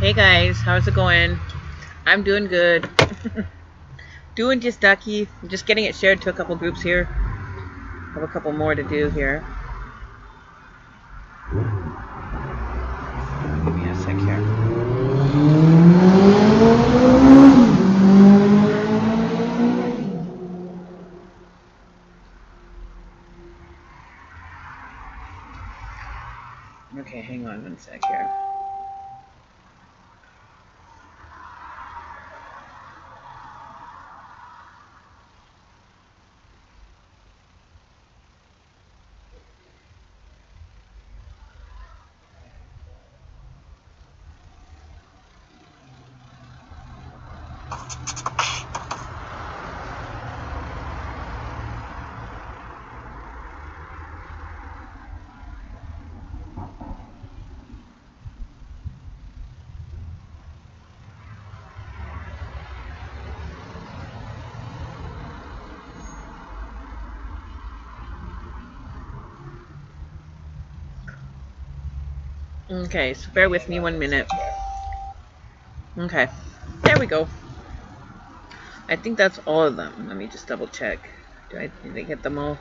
Hey guys, how's it going? I'm doing good. Doing just ducky. I'm just getting it shared to a couple groups here. Have a couple more to do here. Give me a sec here. Okay, hang on one sec here. Okay, so bear with me 1 minute. Okay, there we go. I think that's all of them. Let me just double check. Did I get them all?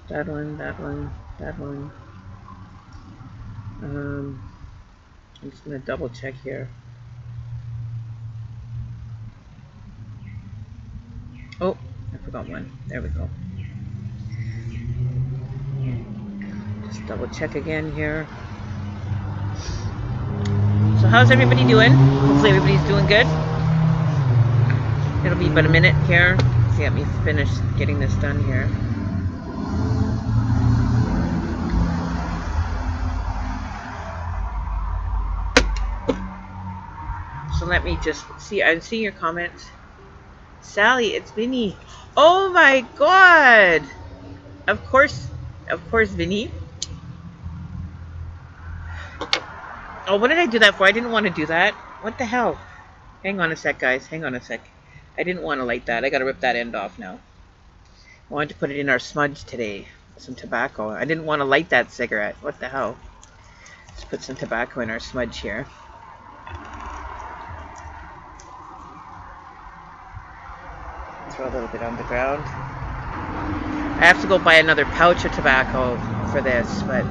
That one, that one, that one. I'm just gonna double check here. Oh, I forgot one. There we go. Just double check again here. So how's everybody doing? Hopefully everybody's doing good. It'll be but a minute here. See, let me finish getting this done here. So let me just see. I'm seeing your comments. Sally, it's Vinny. Oh my god! Of course, Vinny. Oh, what did I do that for? I didn't want to do that. What the hell? Hang on a sec, guys. Hang on a sec. I didn't want to light that. I gotta rip that end off now. I wanted to put it in our smudge today. Some tobacco. I didn't want to light that cigarette. What the hell? Let's put some tobacco in our smudge here. Throw a little bit on the ground. I have to go buy another pouch of tobacco for this, but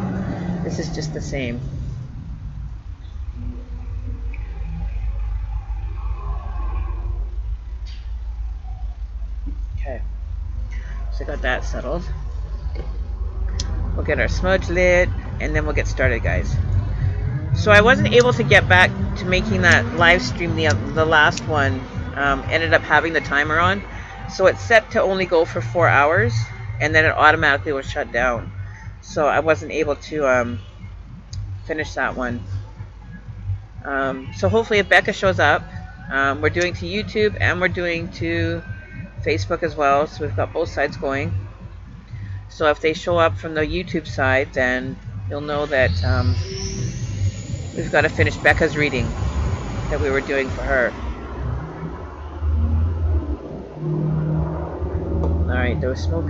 this is just the same. Okay, so I got that settled. We'll get our smudge lit, and then we'll get started, guys. So I wasn't able to get back to making that live stream. The last one ended up having the timer on, so it's set to only go for 4 hours, and then it automatically was shut down. So I wasn't able to finish that one. So hopefully if Becca shows up, we're doing to YouTube and we're doing to Facebook as well, so we've got both sides going. So if they show up from the YouTube side, then you'll know that we've got to finish Becca's reading that we were doing for her. Alright, there was smoke.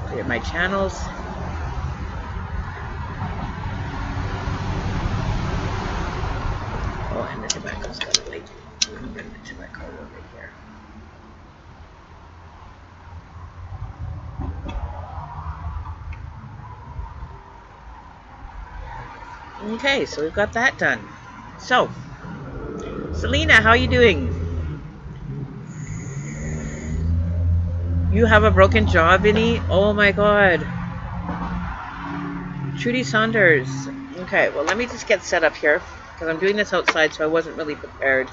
Clear my channels. Oh, and the tobacco's got to like bring the tobacco over here. Okay, so we've got that done. So, Selena, how are you doing? You have a broken jaw, Vinny? Oh my god. Trudy Saunders. Okay, well let me just get set up here, because I'm doing this outside, so I wasn't really prepared.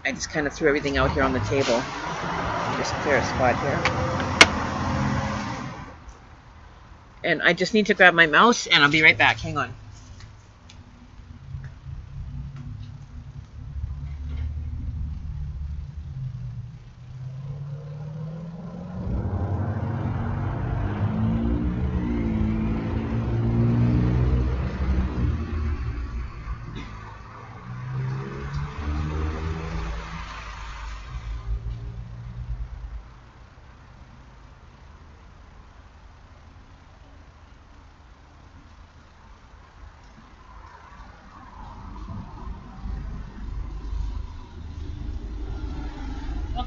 I just kind of threw everything out here on the table. Just clear a spot here. And I just need to grab my mouse, and I'll be right back. Hang on.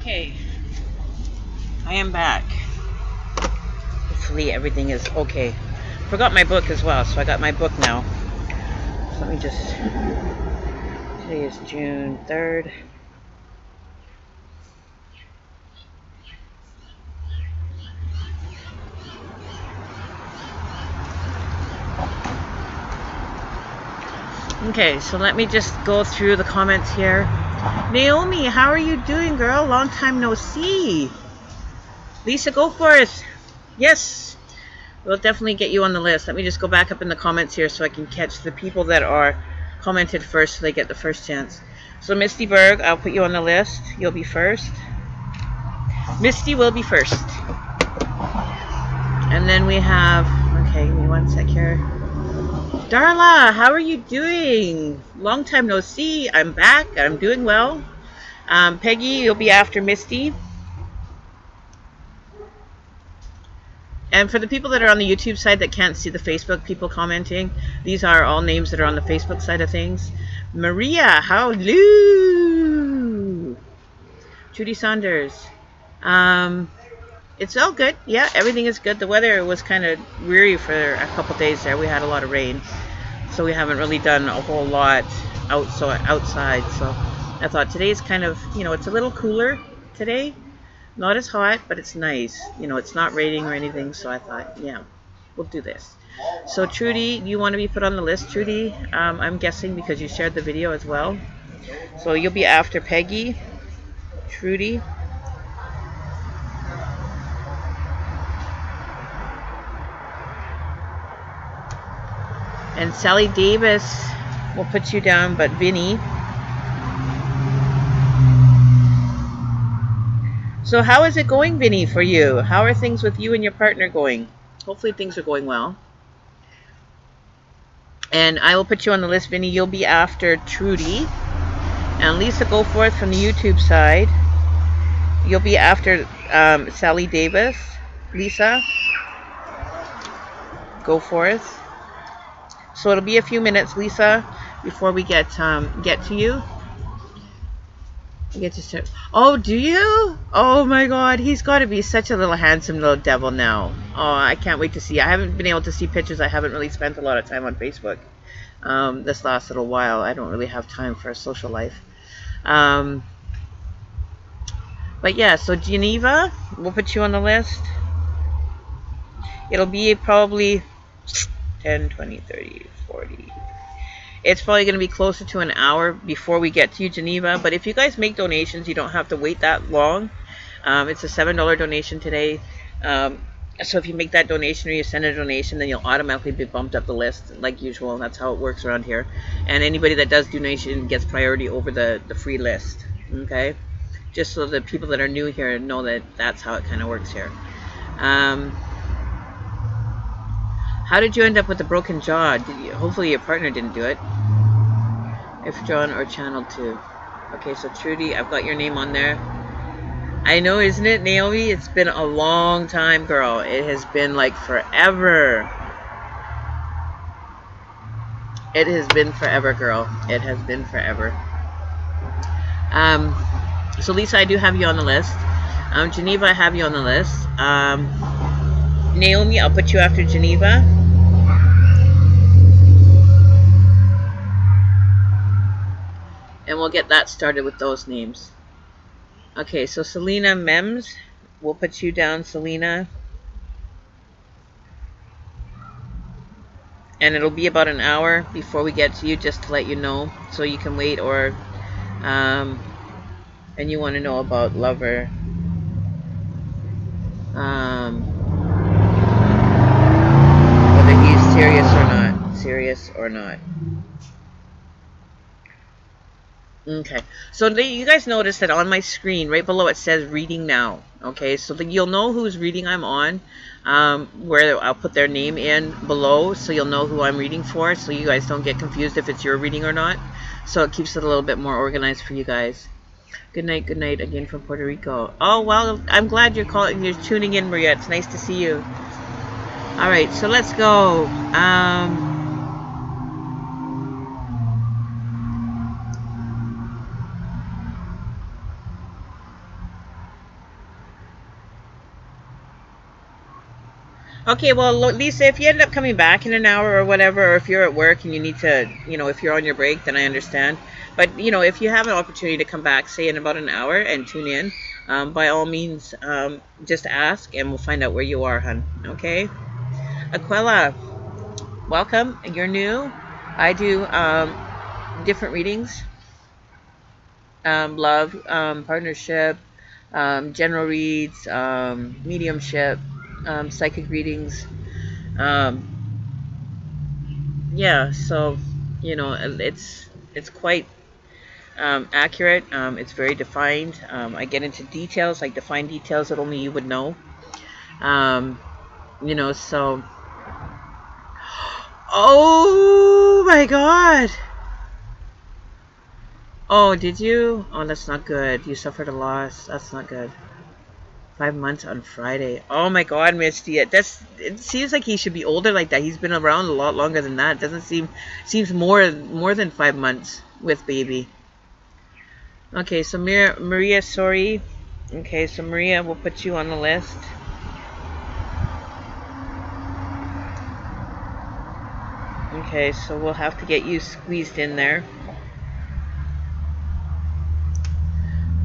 Okay, I am back. Hopefully everything is okay. Forgot my book as well, so I got my book now. So let me just... Today is June 3rd. Okay, so let me just go through the comments here. Naomi, how are you doing, girl? Long time no see. Lisa, go for it. Yes, we'll definitely get you on the list. Let me just go back up in the comments here so I can catch the people that are commented first so they get the first chance. So Misty Berg, I'll put you on the list. You'll be first. Misty will be first. And then we have, okay, give me one sec here. Darla, how are you doing? Long time no see. I'm back. I'm doing well. Peggy, you'll be after Misty. And for the people that are on the YouTube side that can't see the Facebook people commenting, these are all names that are on the Facebook side of things. Maria, hello. Judy Saunders. It's all good. Yeah, everything is good. The weather was kind of weary for a couple days there. We had a lot of rain, so we haven't really done a whole lot outside. So I thought today's kind of, you know, it's a little cooler today. Not as hot, but it's nice. You know, it's not raining or anything, so I thought, yeah, we'll do this. So Trudy, you want to be put on the list, Trudy? I'm guessing because you shared the video as well. So you'll be after Peggy, Trudy. And Sally Davis will put you down, but Vinny. So how is it going, Vinny, for you? How are things with you and your partner going? Hopefully things are going well. And I will put you on the list, Vinny. You'll be after Trudy. And Lisa Goforth from the YouTube side. You'll be after Sally Davis. Lisa Goforth. So it'll be a few minutes, Lisa, before we get to you. Get to start. Oh, do you? Oh my God, he's got to be such a little handsome little devil now. Oh, I can't wait to see. I haven't been able to see pictures. I haven't really spent a lot of time on Facebook this last little while. I don't really have time for a social life. But yeah, so Geneva, we'll put you on the list. It'll be probably 10, 20, 30, 40. It's probably going to be closer to an hour before we get to you, Geneva. But if you guys make donations, you don't have to wait that long. It's a $7 donation today. So if you make that donation or you send a donation, then you'll automatically be bumped up the list like usual. That's how it works around here. And anybody that does donation gets priority over the free list. Okay? Just so the people that are new here know that that's how it kind of works here. How did you end up with the broken jaw? Hopefully your partner didn't do it. If John or Channel 2. Okay, so Trudy, I've got your name on there. I know, isn't it, Naomi? It's been a long time, girl. It has been like forever. It has been forever, girl. It has been forever. So Lisa, I do have you on the list. Geneva, I have you on the list. Naomi, I'll put you after Geneva. And we'll get that started with those names. Okay, so Selena Mems, we'll put you down, Selena. And it'll be about an hour before we get to you, just to let you know, so you can wait, or and you want to know about Lover. Whether he's serious or not. Okay, so you guys notice that on my screen right below it says reading now. Okay, so you'll know whose reading I'm on, where I'll put their name in below, so you'll know who I'm reading for, so you guys don't get confused if it's your reading or not. So it keeps it a little bit more organized for you guys. Good night again from Puerto Rico. Oh well, I'm glad you're tuning in, Maria. It's nice to see you. All right, so let's go. Okay, well, Lisa, if you end up coming back in an hour or whatever, or if you're at work and you need to, if you're on your break, then I understand. But, if you have an opportunity to come back, say in about an hour and tune in, by all means, just ask and we'll find out where you are, hun. Okay? Aquila, welcome. You're new. I do different readings, love, partnership, general reads, mediumship, psychic readings. Yeah, so it's quite accurate. It's very defined. I get into details, like defined details that only you would know. Um, so. Oh my God! Oh, did you? Oh, that's not good. You suffered a loss. That's not good. 5 months on Friday. Oh my God, Misty. It seems like he should be older like that. He's been around a lot longer than that. Doesn't seems more than 5 months with baby. Okay, so Maria, sorry. Okay, so Maria, we'll put you on the list. Okay, so we'll have to get you squeezed in there.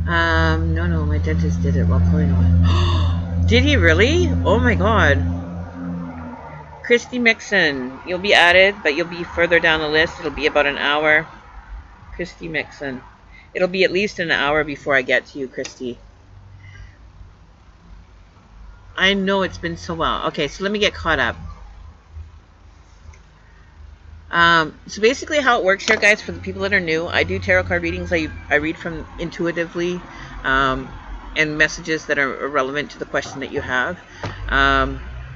No, my dentist did it while pulling on. Did he really? Oh my God. Christy Mixon, you'll be added, but you'll be further down the list. It'll be about an hour. Christy Mixon. It'll be at least an hour before I get to you, Christy. I know it's been so well. Okay, so let me get caught up. So basically how it works here, guys, for the people that are new, I do tarot card readings. I read from intuitively and messages that are relevant to the question that you have.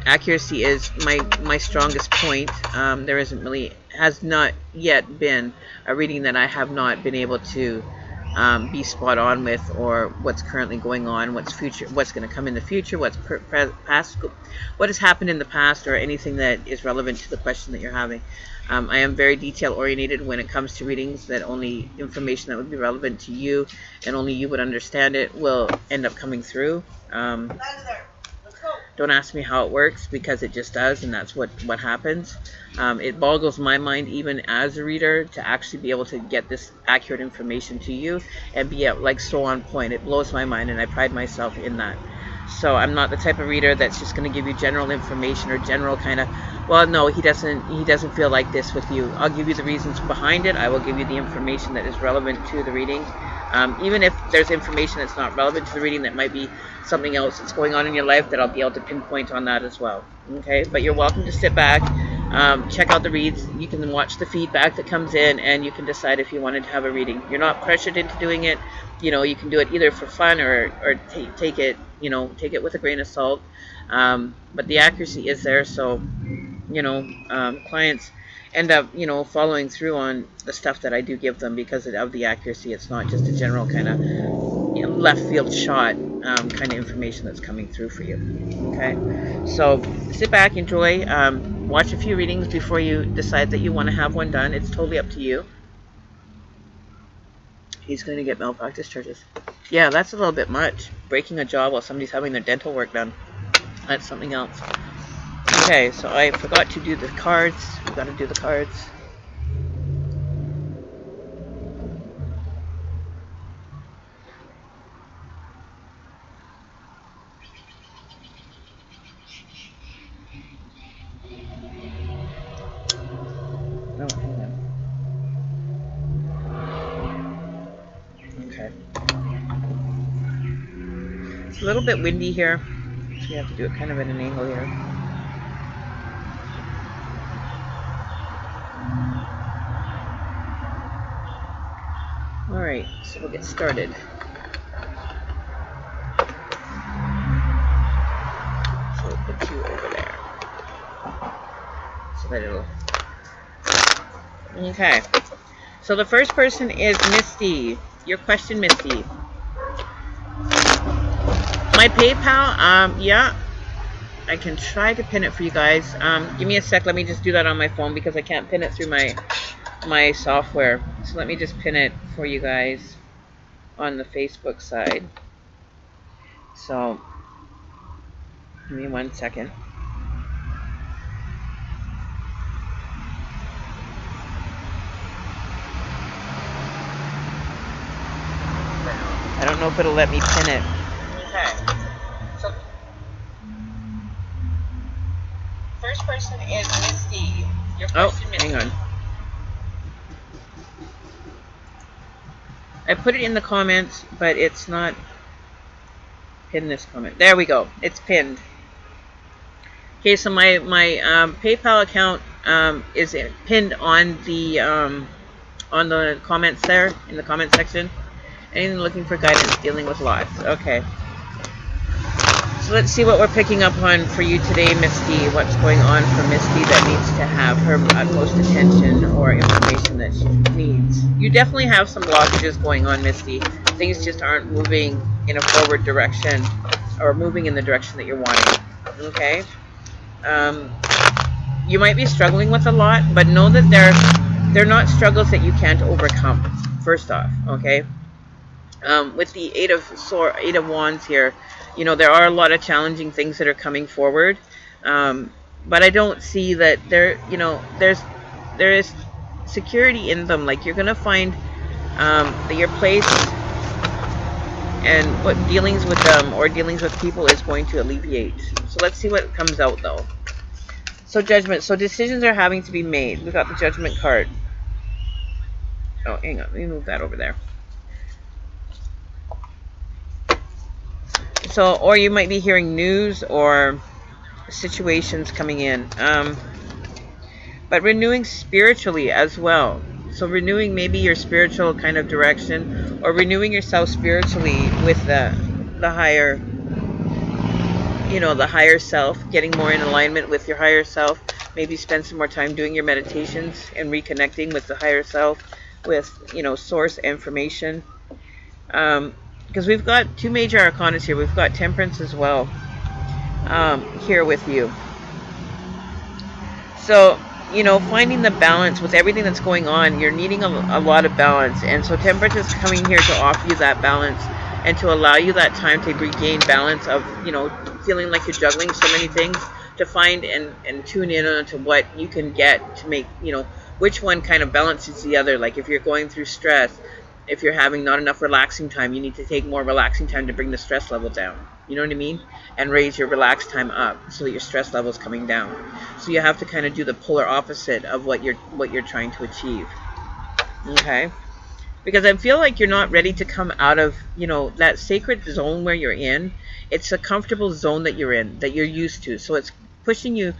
Accuracy is my strongest point. There has not yet been a reading that I have not been able to be spot on with, or what's currently going on, what's going to come in the future, what's past, what has happened in the past, or anything that is relevant to the question that you're having. I am very detail oriented when it comes to readings, that only information that would be relevant to you and only you would understand it will end up coming through. Don't ask me how it works, because it just does, and that's what happens. It boggles my mind, even as a reader, to actually be able to get this accurate information to you and be like so on point. It blows my mind, and I pride myself in that. So I'm not the type of reader that's just going to give you general information or general kind of, well, no, he doesn't feel like this with you. I'll give you the reasons behind it. I will give you the information that is relevant to the reading. Even if there's information that's not relevant to the reading, that might be something else that's going on in your life, that I'll be able to pinpoint on that as well. Okay, but you're welcome to sit back, check out the reads. You can watch the feedback that comes in, and you can decide if you wanted to have a reading. You're not pressured into doing it. You can do it either for fun or take it with a grain of salt. But the accuracy is there, so clients end up following through on the stuff that I do give them because of the accuracy. It's not just a general kind of left field shot kind of information that's coming through for you. Okay, so sit back, enjoy, watch a few readings before you decide that you want to have one done. It's totally up to you. He's going to get malpractice charges. Yeah, that's a little bit much. Breaking a jaw while somebody's having their dental work done. That's something else. Okay, so I forgot to do the cards. We've got to do the cards. Oh, hang on. Okay. It's a little bit windy here, so we have to do it kind of at an angle here. Alright, so we'll get started. So we'll put you over there, so that it'll... Okay, so the first person is Misty. Your question, Misty. My PayPal, yeah, I can try to pin it for you guys. Give me a sec. Let me just do that on my phone, because I can't pin it through my software. So let me just pin it for you guys on the Facebook side. So give me 1 second. don't know if it'll let me pin it. Okay. So, first person is Misty. Your first Misty. Hang on. I put it in the comments, but it's not pinned this comment. There we go. It's pinned. Okay, so my PayPal account is pinned on the comments there, in the comment section. Anything looking for guidance dealing with loss. Okay. So let's see what we're picking up on for you today, Misty. What's going on for Misty that needs to have her utmost attention or information that she needs. You definitely have some blockages going on, Misty. Things just aren't moving in a forward direction or moving in the direction that you're wanting. Okay? You might be struggling with a lot, but know that they're not struggles that you can't overcome, first off. Okay? With the Eight of Wands here, you know, there are a lot of challenging things that are coming forward, but I don't see that there is security in them. Like, you're gonna find that your place and what dealings with them or dealings with people is going to alleviate. So let's see what comes out though. So Judgment. So decisions are having to be made. We got the Judgment card. Oh, hang on. Let me move that over there. So, or you might be hearing news or situations coming in. But renewing spiritually as well. So renewing maybe your spiritual kind of direction, or renewing yourself spiritually with the higher, the higher self, getting more in alignment with your higher self. Maybe spend some more time doing your meditations and reconnecting with the higher self, with, source information. Because we've got two major arcanas here. We've got Temperance as well here with you. So, finding the balance with everything that's going on, you're needing a lot of balance. And so Temperance is coming here to offer you that balance and to allow you that time to regain balance of, feeling like you're juggling so many things, to find and tune in onto what you can get to make, which one kind of balances the other. Like if you're going through stress, if you're having not enough relaxing time, you need to take more relaxing time to bring the stress level down. You know what I mean? And raise your relaxed time up so that your stress level is coming down. So you have to kind of do the polar opposite of what you're trying to achieve. Okay? Because I feel like you're not ready to come out of, that sacred zone where you're in. It's a comfortable zone that you're in, that you're used to. So it's pushing you.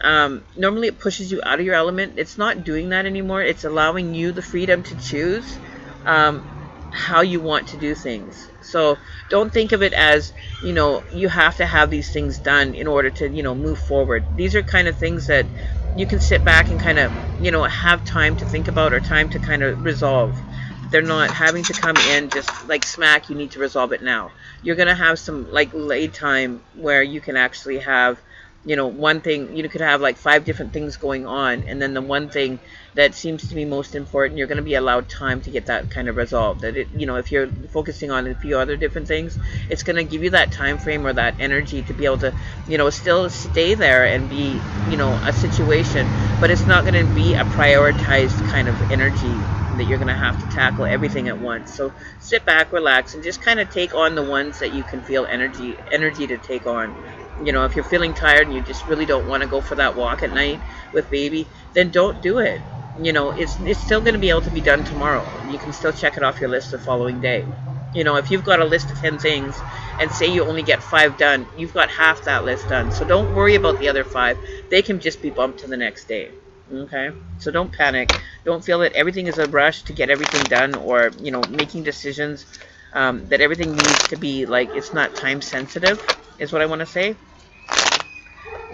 Normally it pushes you out of your element. It's not doing that anymore. It's allowing you the freedom to choose how you want to do things. So don't think of it as, you have to have these things done in order to, move forward. These are kind of things that you can sit back and kind of, have time to think about, or time to kind of resolve. They're not having to come in just like smack, you need to resolve it now. You're going to have some like lay time where you can actually have, one thing. You could have like 5 different things going on, and then the one thing that seems to be most important, you're going to be allowed time to get that kind of resolved. That it, if you're focusing on a few other different things, it's going to give you that time frame or that energy to be able to, still stay there and be, a situation, but it's not going to be a prioritized kind of energy that you're going to have to tackle everything at once. So sit back, relax, and just kind of take on the ones that you can feel energy to take on. If you're feeling tired and you just really don't want to go for that walk at night with baby, then don't do it. It's still going to be able to be done tomorrow. You can still check it off your list the following day. If you've got a list of 10 things and say you only get 5 done, you've got half that list done. So don't worry about the other 5. They can just be bumped to the next day. Okay? So don't panic. Don't feel that everything is a rush to get everything done, or, making decisions that everything needs to be like, it's not time sensitive, is what I want to say.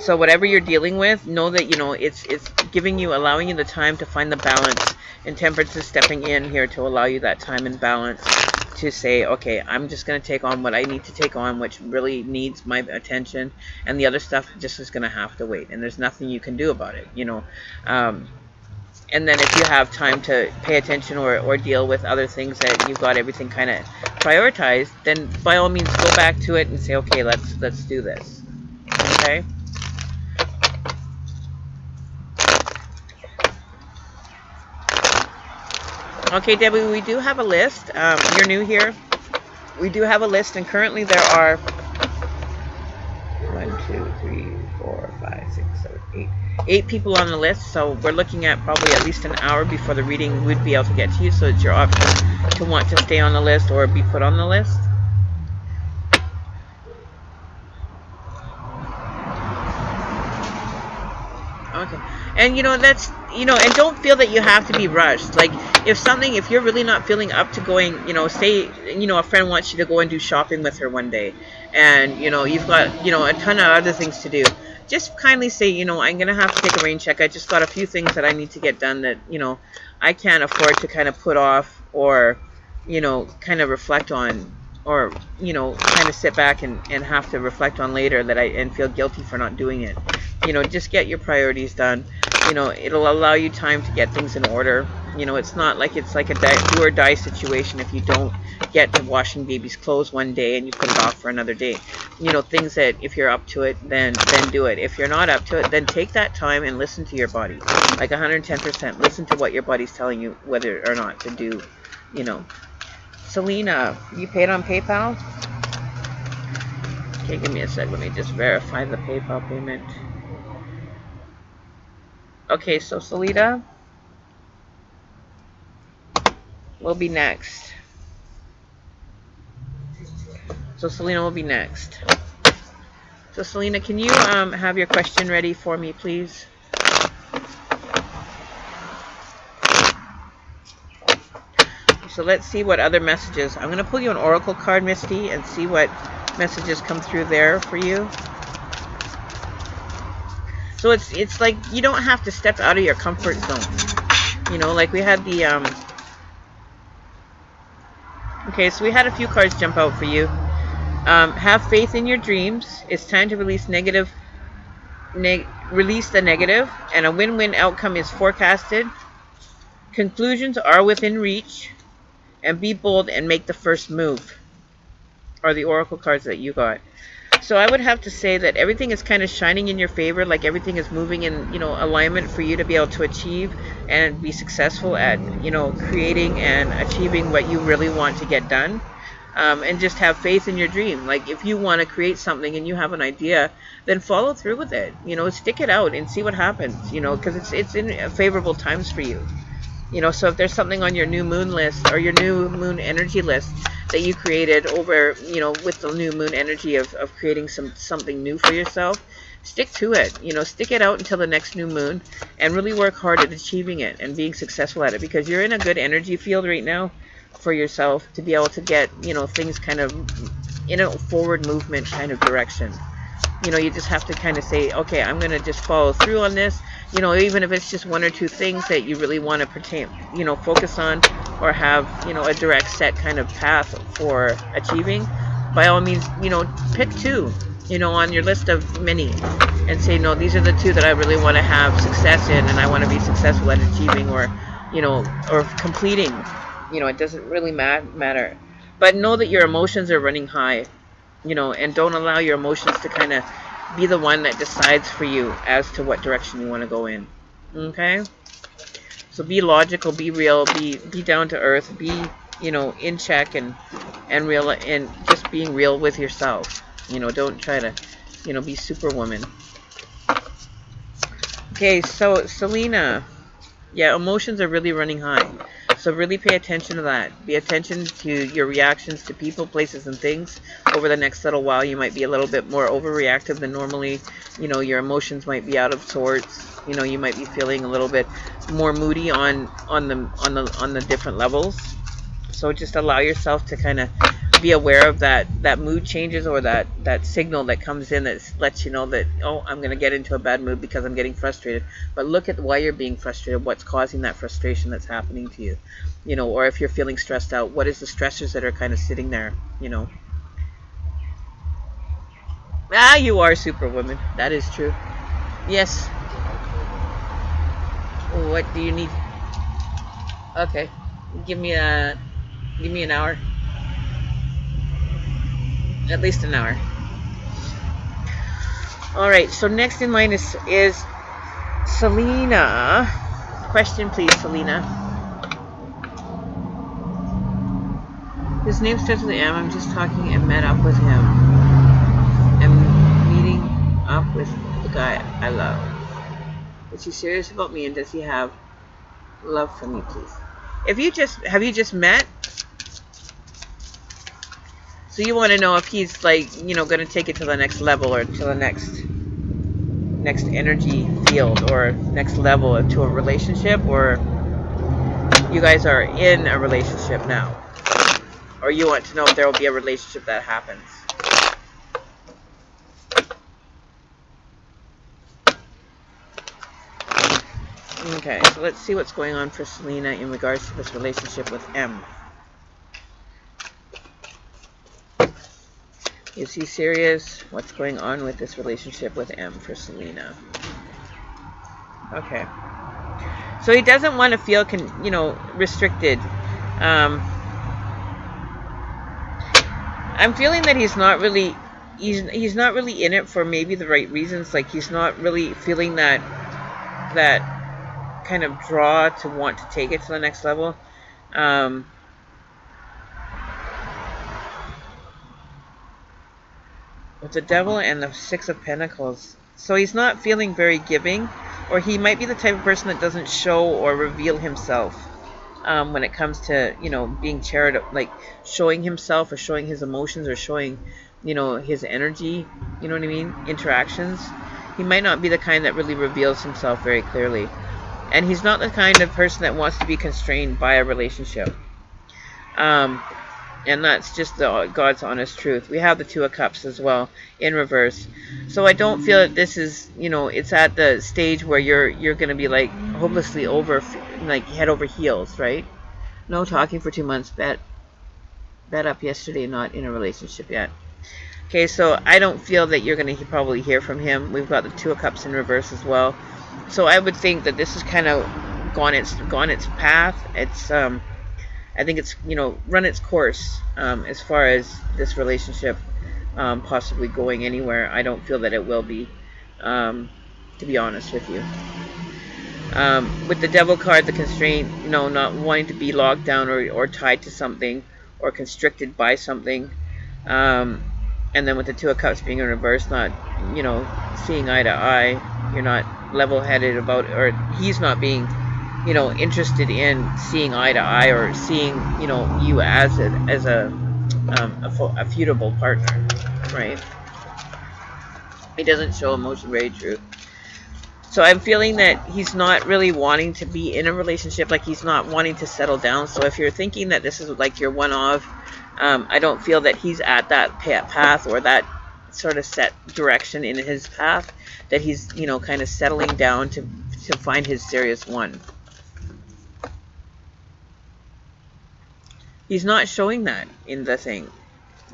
So whatever you're dealing with, know that, it's giving you, allowing you the time to find the balance. And Temperance is stepping in here to allow you that time and balance to say, okay, I'm just going to take on what I need to take on, which really needs my attention, and the other stuff just is going to have to wait, and there's nothing you can do about it, And then if you have time to pay attention or deal with other things that you've got everything kind of prioritized, then by all means go back to it and say, okay, let's do this. Okay? Okay, Debbie, we do have a list. You're new here. We do have a list, and currently there are 1, 2, 3, 4, 5, 6, 7, 8. 8 people on the list, so we're looking at probably at least an hour before the reading would be able to get to you, so it's your option to want to stay on the list or be put on the list. Okay. And that's, and don't feel that you have to be rushed. Like, if you're really not feeling up to going, say, a friend wants you to go and do shopping with her one day, and, you've got, a ton of other things to do. Just kindly say, I'm going to have to take a rain check. I just got a few things that I need to get done that, I can't afford to kind of put off, or, kind of reflect on, or, kind of sit back and have to reflect on later and feel guilty for not doing it. Just get your priorities done. It'll allow you time to get things in order. It's not like it's like a do or die situation if you don't get to washing baby's clothes one day and you put it off for another day. Things that if you're up to it, then do it. If you're not up to it, then take that time and listen to your body. Like 110%. Listen to what your body's telling you whether or not to do, Selena, you paid on PayPal? Okay, give me a sec. Let me just verify the PayPal payment. Okay, so Selena will be next. So Selena, can you have your question ready for me, please? So let's see what other messages. I'm going to pull you an oracle card, Misty, and see what messages come through there for you. So it's like you don't have to step out of your comfort zone. Like we had the okay, so we had a few cards jump out for you. Have faith in your dreams. It's time to release release the negative, and a win-win outcome is forecasted. Conclusions are within reach, and be bold and make the first move. Are the oracle cards that you got. So I would have to say that everything is kind of shining in your favor, like everything is moving in, alignment for you to be able to achieve and be successful at, creating and achieving what you really want to get done. And just have faith in your dream. Like if you want to create something and you have an idea, then follow through with it. Stick it out and see what happens, because it's in favorable times for you. So if there's something on your new moon list or your new moon energy list that you created over, with the new moon energy of creating something new for yourself, stick to it. Stick it out until the next new moon and really work hard at achieving it and being successful at it, because you're in a good energy field right now for yourself to be able to get, things kind of in a forward movement kind of direction. You just have to kind of say, okay, I'm going to just follow through on this. Even if it's just 1 or 2 things that you really want to focus on or have, a direct set kind of path for achieving, by all means, pick 2, on your list of many and say, no, these are the 2 that I really want to have success in and I want to be successful at achieving or completing. It doesn't really matter. But know that your emotions are running high, and don't allow your emotions to kind of be the one that decides for you as to what direction you want to go in. Okay? So be logical, be real, be down to earth, be, in check and real, and just being real with yourself. Don't try to, be superwoman. Okay, so Selena, yeah, emotions are really running high. So really pay attention to that. Pay attention to your reactions to people, places, and things. Over the next little while, you might be a little bit more overreactive than normally. Your emotions might be out of sorts. You might be feeling a little bit more moody on the different levels. So just allow yourself to kind of be aware of that mood changes, or that signal that comes in that lets you know that, oh, I'm going to get into a bad mood because I'm getting frustrated. But look at why you're being frustrated, what's causing that frustration that's happening to you. Or if you're feeling stressed out, what is the stressors that are kind of sitting there, Ah, you are Superwoman. That is true. Yes. What do you need? Okay. Give me an hour. At least an hour. Alright, so next in line is Selena. Question please, Selena. His name starts with M. I'm just talking and met up with him. I'm meeting up with the guy I love. Is he serious about me, and does he have love for me, please? Have you just met? So you want to know if he's like, you know, going to take it to the next level, or to the next energy field, or next level to a relationship, or you guys are in a relationship now, or you want to know if there will be a relationship that happens. Okay, so let's see what's going on for Selena in regards to this relationship with M. Is he serious? What's going on with this relationship with M for Selena? Okay. So he doesn't want to feel, you know, restricted. I'm feeling that he's not really in it for maybe the right reasons. Like, he's not really feeling that kind of draw to want to take it to the next level. With the Devil and the Six of Pentacles. So he's not feeling very giving, or he might be the type of person that doesn't show or reveal himself when it comes to, you know, being charitable, like showing himself or showing his emotions or showing, you know, his energy, you know what I mean, interactions. He might not be the kind that really reveals himself very clearly. And he's not the kind of person that wants to be constrained by a relationship. And that's just God's honest truth. We have the Two of Cups as well in reverse. So I don't feel that this is, you know, it's at the stage where you're going to be like hopelessly over, like head over heels, right? No talking for 2 months. Bet up yesterday, not in a relationship yet. Okay, so I don't feel that you're going to probably hear from him. We've got the Two of Cups in reverse as well. So I would think that this has kind of gone its path. It's I think it's, you know, run its course as far as this relationship possibly going anywhere. I don't feel that it will be, to be honest with you. With the Devil card, the constraint, you know, not wanting to be locked down or tied to something or constricted by something. And then with the Two of Cups being in reverse, not, you know, seeing eye to eye. You're not level-headed about, or he's not being, you know, interested in seeing eye to eye, or seeing, you know, you as a feudable partner, right? He doesn't show emotion very true. So I'm feeling that he's not really wanting to be in a relationship, like he's not wanting to settle down. So if you're thinking that this is like your one-off, I don't feel that he's at that path or that sort of set direction in his path, that he's, you know, kind of settling down to find his serious one. He's not showing that in the thing.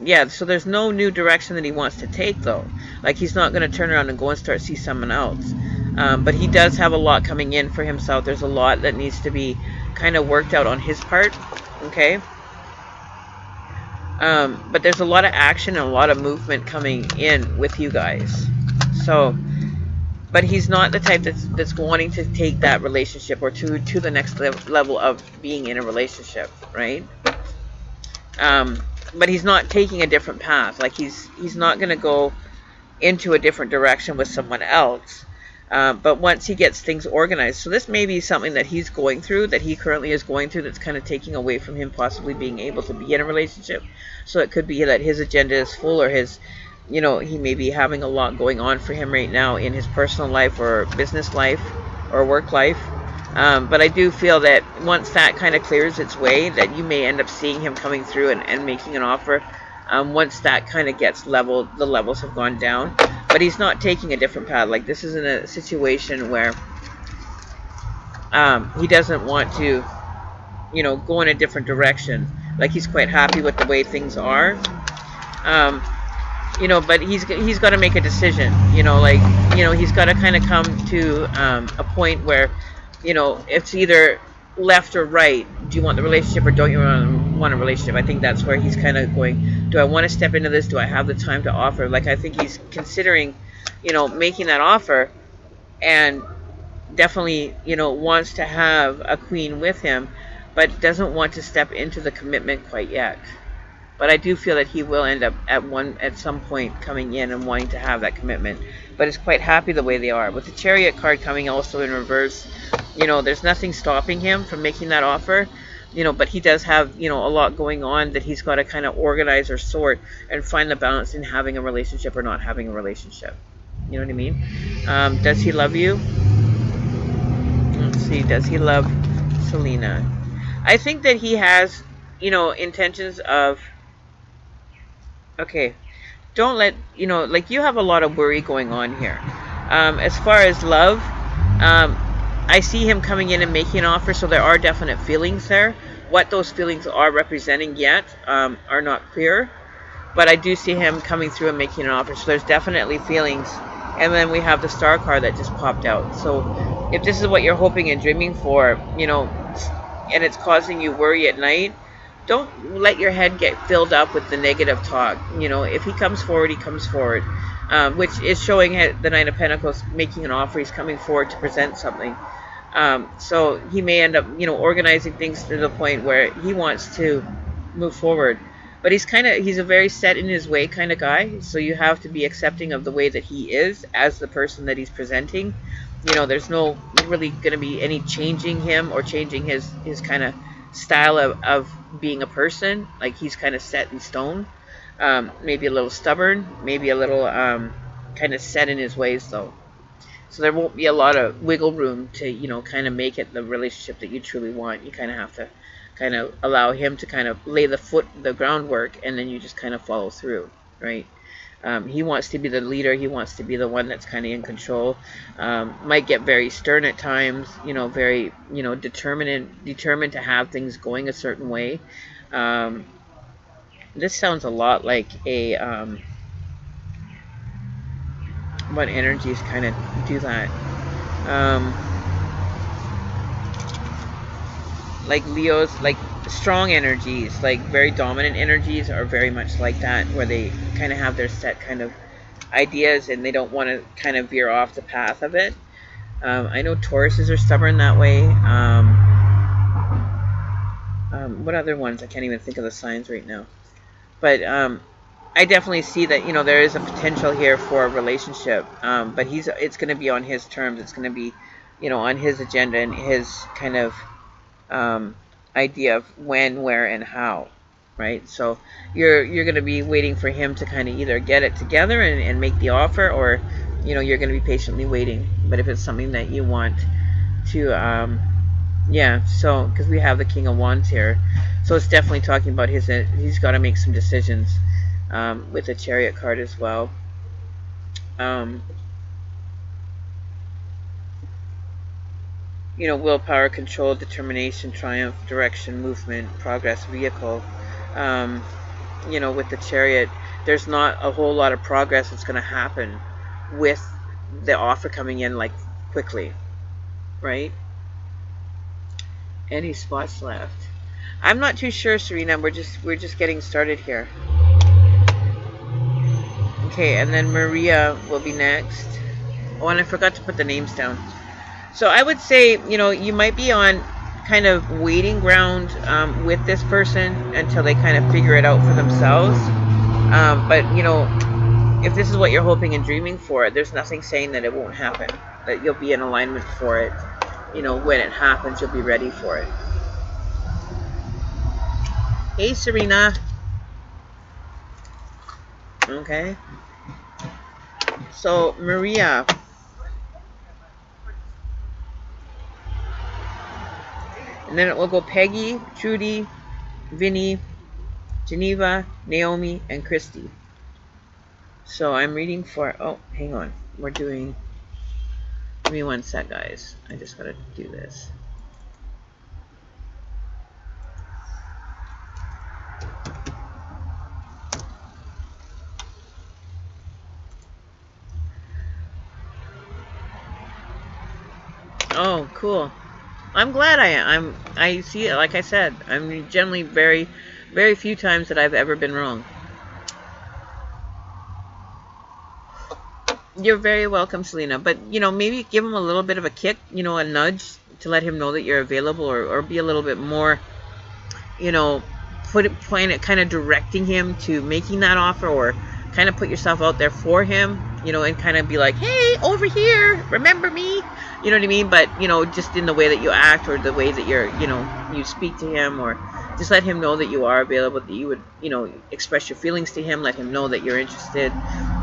Yeah, so there's no new direction that he wants to take, though. Like, he's not going to turn around and go and start see someone else. But he does have a lot coming in for himself. There's a lot that needs to be kind of worked out on his part. Okay? But there's a lot of action and a lot of movement coming in with you guys. So, but he's not the type that's wanting to take that relationship or to the next level of being in a relationship, right? But he's not taking a different path. Like, he's not going to go into a different direction with someone else. But once he gets things organized, so this may be something that he's going through, that he currently is going through, that's kind of taking away from him possibly being able to be in a relationship. So it could be that his agenda is full, or his, you know, he may be having a lot going on for him right now in his personal life or business life or work life. But I do feel that once that kind of clears its way, that you may end up seeing him coming through and making an offer. Once that kind of gets leveled, the levels have gone down. But he's not taking a different path. Like, this isn't a situation where he doesn't want to, you know, go in a different direction. Like, he's quite happy with the way things are. You know, but he's got to make a decision. You know, like, you know, he's got to kind of come to a point where, you know, it's either left or right. Do you want the relationship or don't you want a relationship? I think that's where he's kind of going, do I want to step into this? Do I have the time to offer? Like, I think he's considering, you know, making that offer, and definitely, you know, wants to have a queen with him, but doesn't want to step into the commitment quite yet. But I do feel that he will end up at some point coming in and wanting to have that commitment. But is quite happy the way they are. With the Chariot card coming also in reverse, you know, there's nothing stopping him from making that offer. You know, but he does have, you know, a lot going on that he's got to kind of organize or sort and find the balance in having a relationship or not having a relationship. You know what I mean? Does he love you? Let's see. Does he love Selena? I think that he has, you know, intentions of, okay, don't let, you know, like you have a lot of worry going on here. As far as love, I see him coming in and making an offer, so there are definite feelings there. What those feelings are representing yet are not clear, but I do see him coming through and making an offer, so there's definitely feelings. And then we have the Star card that just popped out. So if this is what you're hoping and dreaming for, you know, and it's causing you worry at night, don't let your head get filled up with the negative talk. You know, if he comes forward, he comes forward, which is showing the Nine of Pentacles making an offer. He's coming forward to present something. So he may end up, you know, organizing things to the point where he wants to move forward. But he's a very set in his way kind of guy. So you have to be accepting of the way that he is as the person that he's presenting. You know, there's no really going to be any changing him or changing his kind of style of being a person. Like he's kind of set in stone. Maybe a little stubborn, maybe a little kind of set in his ways though. So there won't be a lot of wiggle room to, you know, kind of make it the relationship that you truly want. You kind of have to kind of allow him to kind of lay the groundwork, and then you just kind of follow through, right? He wants to be the leader. He wants to be the one that's kind of in control. Might get very stern at times, you know, very, you know, determined to have things going a certain way. This sounds a lot like a what energies kind of do that? Like Leo's, like strong energies, like very dominant energies are very much like that, where they kind of have their set kind of ideas and they don't want to kind of veer off the path of it. I know Tauruses are stubborn that way. What other ones? I can't even think of the signs right now. But I definitely see that, you know, there is a potential here for a relationship, but it's going to be on his terms. It's going to be, you know, on his agenda and his kind of idea of when, where, and how, right? So you're going to be waiting for him to kind of either get it together and make the offer, or, you know, you're going to be patiently waiting. But if it's something that you want to, yeah, so because we have the King of Wands here, so it's definitely talking about he's got to make some decisions. With the Chariot card as well. You know, willpower, control, determination, triumph, direction, movement, progress, vehicle. You know, with the Chariot, there's not a whole lot of progress that's going to happen with the offer coming in like quickly, right? Any spots left? I'm not too sure, Serena. We're just getting started here. Okay, and then Maria will be next. Oh, and I forgot to put the names down. So I would say, you know, you might be on kind of waiting ground with this person until they kind of figure it out for themselves. But, you know, if this is what you're hoping and dreaming for, there's nothing saying that it won't happen. That you'll be in alignment for it. You know, when it happens, you'll be ready for it. Hey, Serena. Okay. So, Maria. And then it will go Peggy, Trudy, Vinny, Geneva, Naomi, and Christy. So I'm reading for... Oh, hang on. We're doing... Give me one sec, guys. I just gotta do this. Oh, cool. I'm glad I see it. Like I said, I'm generally very few times that I've ever been wrong. You're very welcome, Selena. But, you know, maybe give him a little bit of a kick, you know, a nudge to let him know that you're available, or be a little bit more, you know, kind of directing him to making that offer, or kind of put yourself out there for him, you know, and kind of be like, hey, over here, remember me, you know what I mean? But, you know, just in the way that you act, or the way that you speak to him, or just let him know that you are available, that you would, you know, express your feelings to him, let him know that you're interested,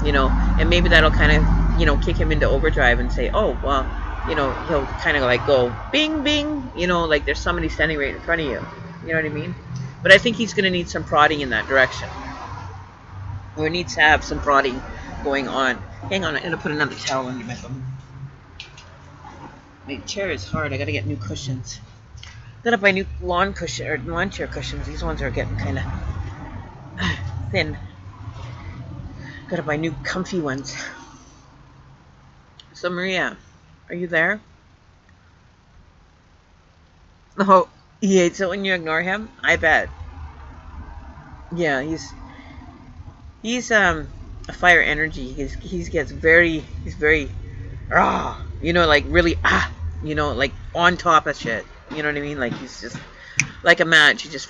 you know, and maybe that'll kind of, you know, kick him into overdrive and say, oh, well, you know, he'll kind of like go bing, bing, you know, like there's somebody standing right in front of you, you know what I mean? But I think he's going to need some prodding in that direction. Or needs to have some prodding going on. Hang on, I'm going to put another towel under my thumb. My chair is hard. I got to get new cushions. Got to buy new lawn chair cushions. These ones are getting kind of thin. Got to buy new comfy ones. So Maria, are you there? Oh, he hates it when you ignore him? I bet. Yeah, he's a fire energy. He's very you know, like really you know, like on top of shit. You know what I mean? Like he's just like a match. He just,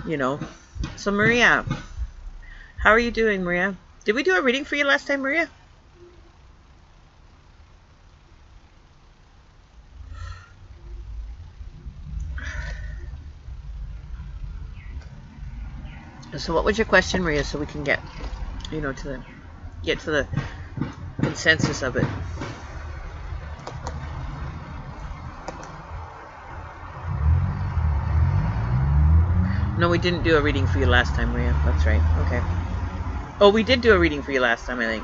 you know. So Maria, how are you doing, Maria? Did we do a reading for you last time, Maria? So what was your question, Maria, so we can get, you know, get to the consensus of it. No, we didn't do a reading for you last time, Maria. That's right. Okay. Oh, we did do a reading for you last time, I think.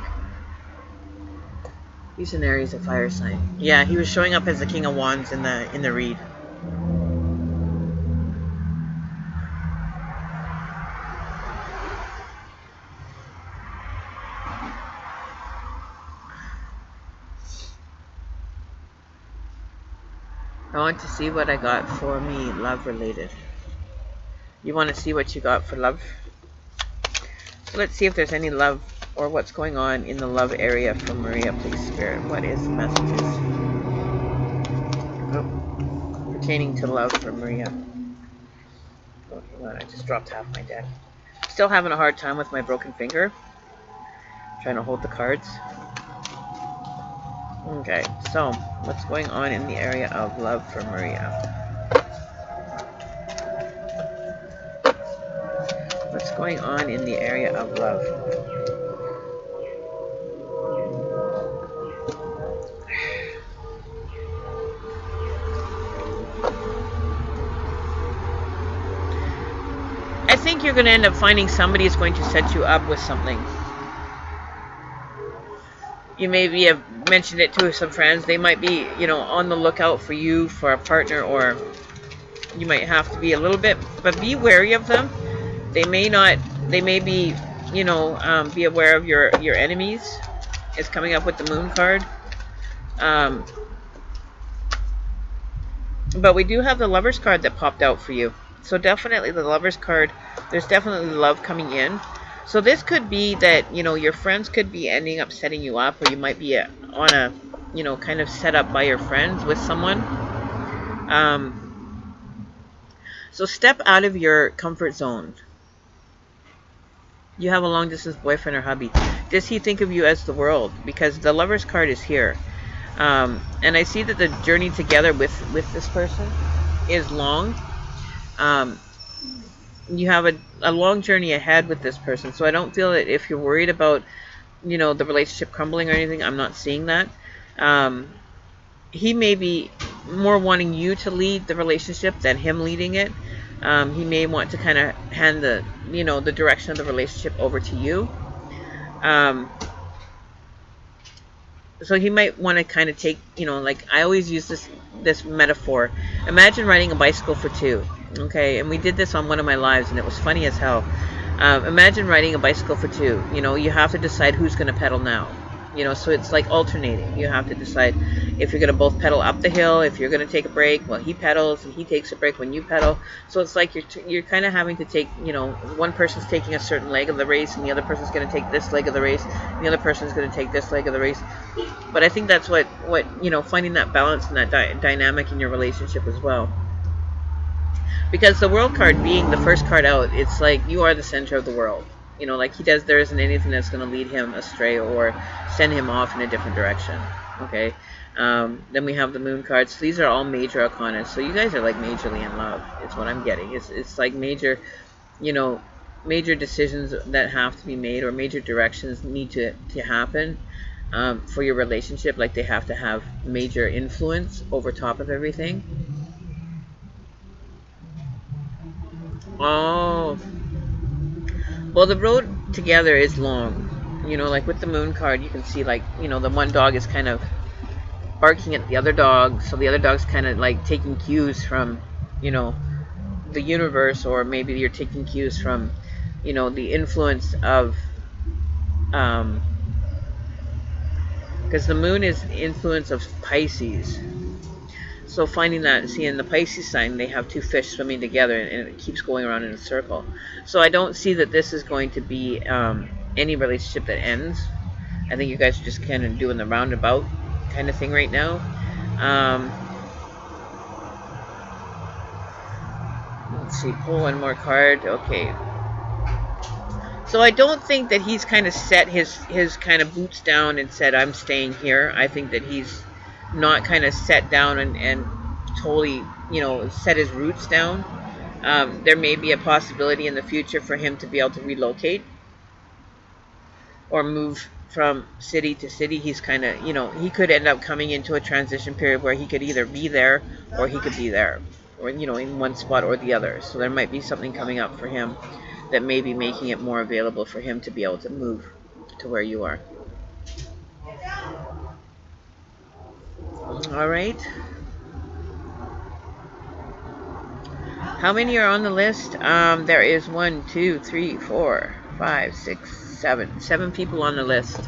He's an Aries, a fire sign. Yeah, he was showing up as the King of Wands in the read. I want to see what I got for me, love related. You want to see what you got for love? So let's see if there's any love or what's going on in the love area for Maria, please, Spirit. What is the messages pertaining to love for Maria? Oh, hang on, I just dropped half my deck. Still having a hard time with my broken finger. Trying to hold the cards. Okay, so what's going on in the area of love for Maria? What's going on in the area of love? I think you're going to end up finding somebody is going to set you up with something. You maybe have mentioned it to some friends. They might be, you know, on the lookout for you for a partner, or you might have to be a little bit, but be wary of them. They may be, you know, be aware of your enemies. It's coming up with the Moon card. But we do have the Lover's card that popped out for you. So definitely the Lover's card, there's definitely love coming in. So this could be that, you know, your friends could be ending up setting you up, or you might be on a, you know, kind of set up by your friends with someone. So step out of your comfort zone. You have a long distance boyfriend or hubby. Does he think of you as the world? Because the Lover's card is here. And I see that the journey together with this person is long. You have a long journey ahead with this person. So I don't feel that if you're worried about, you know, the relationship crumbling or anything, I'm not seeing that. He may be more wanting you to lead the relationship than him leading it. He may want to kind of hand the, you know, the direction of the relationship over to you. So he might want to kind of take, you know, like I always use this metaphor. Imagine riding a bicycle for two. Okay, and we did this on one of my lives, and it was funny as hell. Imagine riding a bicycle for two. You know, you have to decide who's going to pedal now. You know, so it's like alternating. You have to decide if you're going to both pedal up the hill, if you're going to take a break. Well, he pedals, and he takes a break when you pedal. So it's like you're kind of having to take, you know, one person's taking a certain leg of the race, and the other person's going to take this leg of the race, and the other person's going to take this leg of the race. But I think that's what you know, finding that balance and that dynamic in your relationship as well. Because the world card being the first card out, it's like you are the center of the world. You know, like there isn't anything that's going to lead him astray or send him off in a different direction. Okay. Then we have the moon cards. So these are all major arcana. So you guys are like majorly in love. Is what I'm getting. It's like major, you know, major decisions that have to be made, or major directions need to happen for your relationship. Like they have to have major influence over top of everything. Oh, well, the road together is long. You know, like with the moon card, you can see, like, you know, the one dog is kind of barking at the other dog, so the other dog's kind of like taking cues from, you know, the universe, or maybe you're taking cues from, you know, the influence of, because the moon is the influence of Pisces. So finding that, see, in the Pisces sign, they have two fish swimming together, and it keeps going around in a circle. So I don't see that this is going to be any relationship that ends. I think you guys are just kind of doing the roundabout kind of thing right now. Let's see, pull one more card. Okay. So I don't think that he's kind of set his kind of boots down and said, I'm staying here. I think that he's not kind of set down and totally, you know, set his roots down. There may be a possibility in the future for him to be able to relocate or move from city to city. He's kind of, you know, he could end up coming into a transition period where he could either be there or he could be there, or, you know, in one spot or the other. So there might be something coming up for him that may be making it more available for him to be able to move to where you are. All right. How many are on the list? There is 1, 2, 3, 4, 5, 6, 7. 7 people on the list.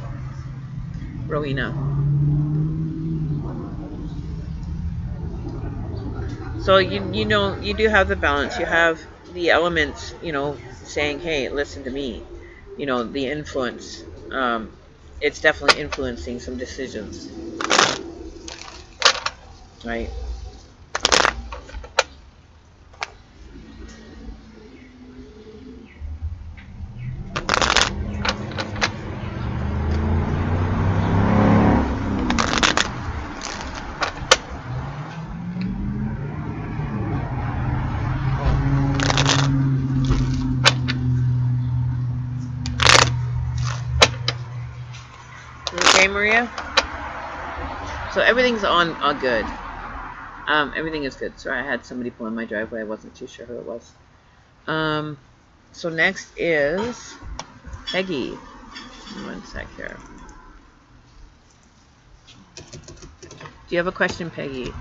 Rowena. So you know, you do have the balance. You have the elements, you know, saying, hey, listen to me. You know, the influence. It's definitely influencing some decisions. Right? Okay, Maria? So everything's on good. Everything is good. Sorry, I had somebody pull in my driveway. I wasn't too sure who it was. So next is Peggy. 1 sec here. Do you have a question, Peggy?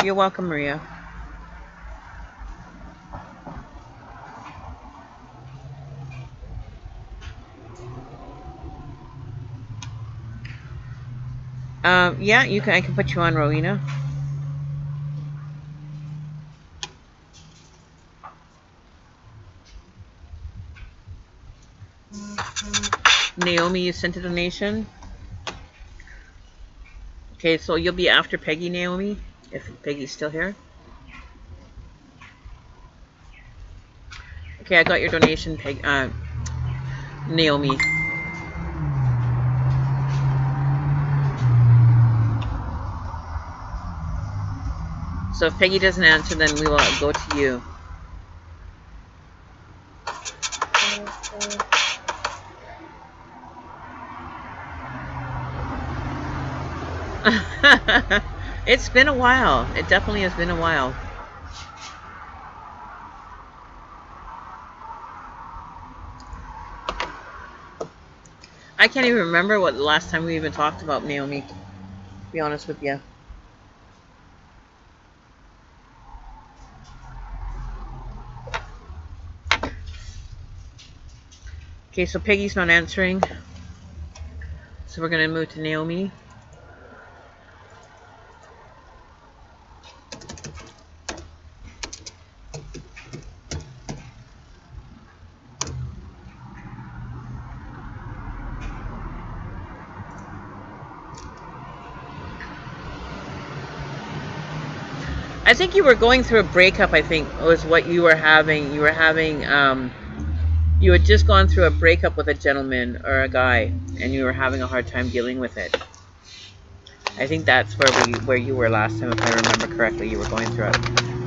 You're welcome, Maria. Yeah, you can. I can put you on, Rowena. Naomi, you sent a donation. Okay, so you'll be after Peggy, Naomi, if Peggy's still here. Okay, I got your donation, Naomi. So if Peggy doesn't answer, then we will go to you. It's been a while. It definitely has been a while. I can't even remember what the last time we even talked about, Naomi, to be honest with you. Okay, so Peggy's not answering. So we're going to move to Naomi. I think you were going through a breakup, I think, was what you were having. You had just gone through a breakup with a gentleman or a guy, and you were having a hard time dealing with it. I think that's where you were last time, if I remember correctly. You were going through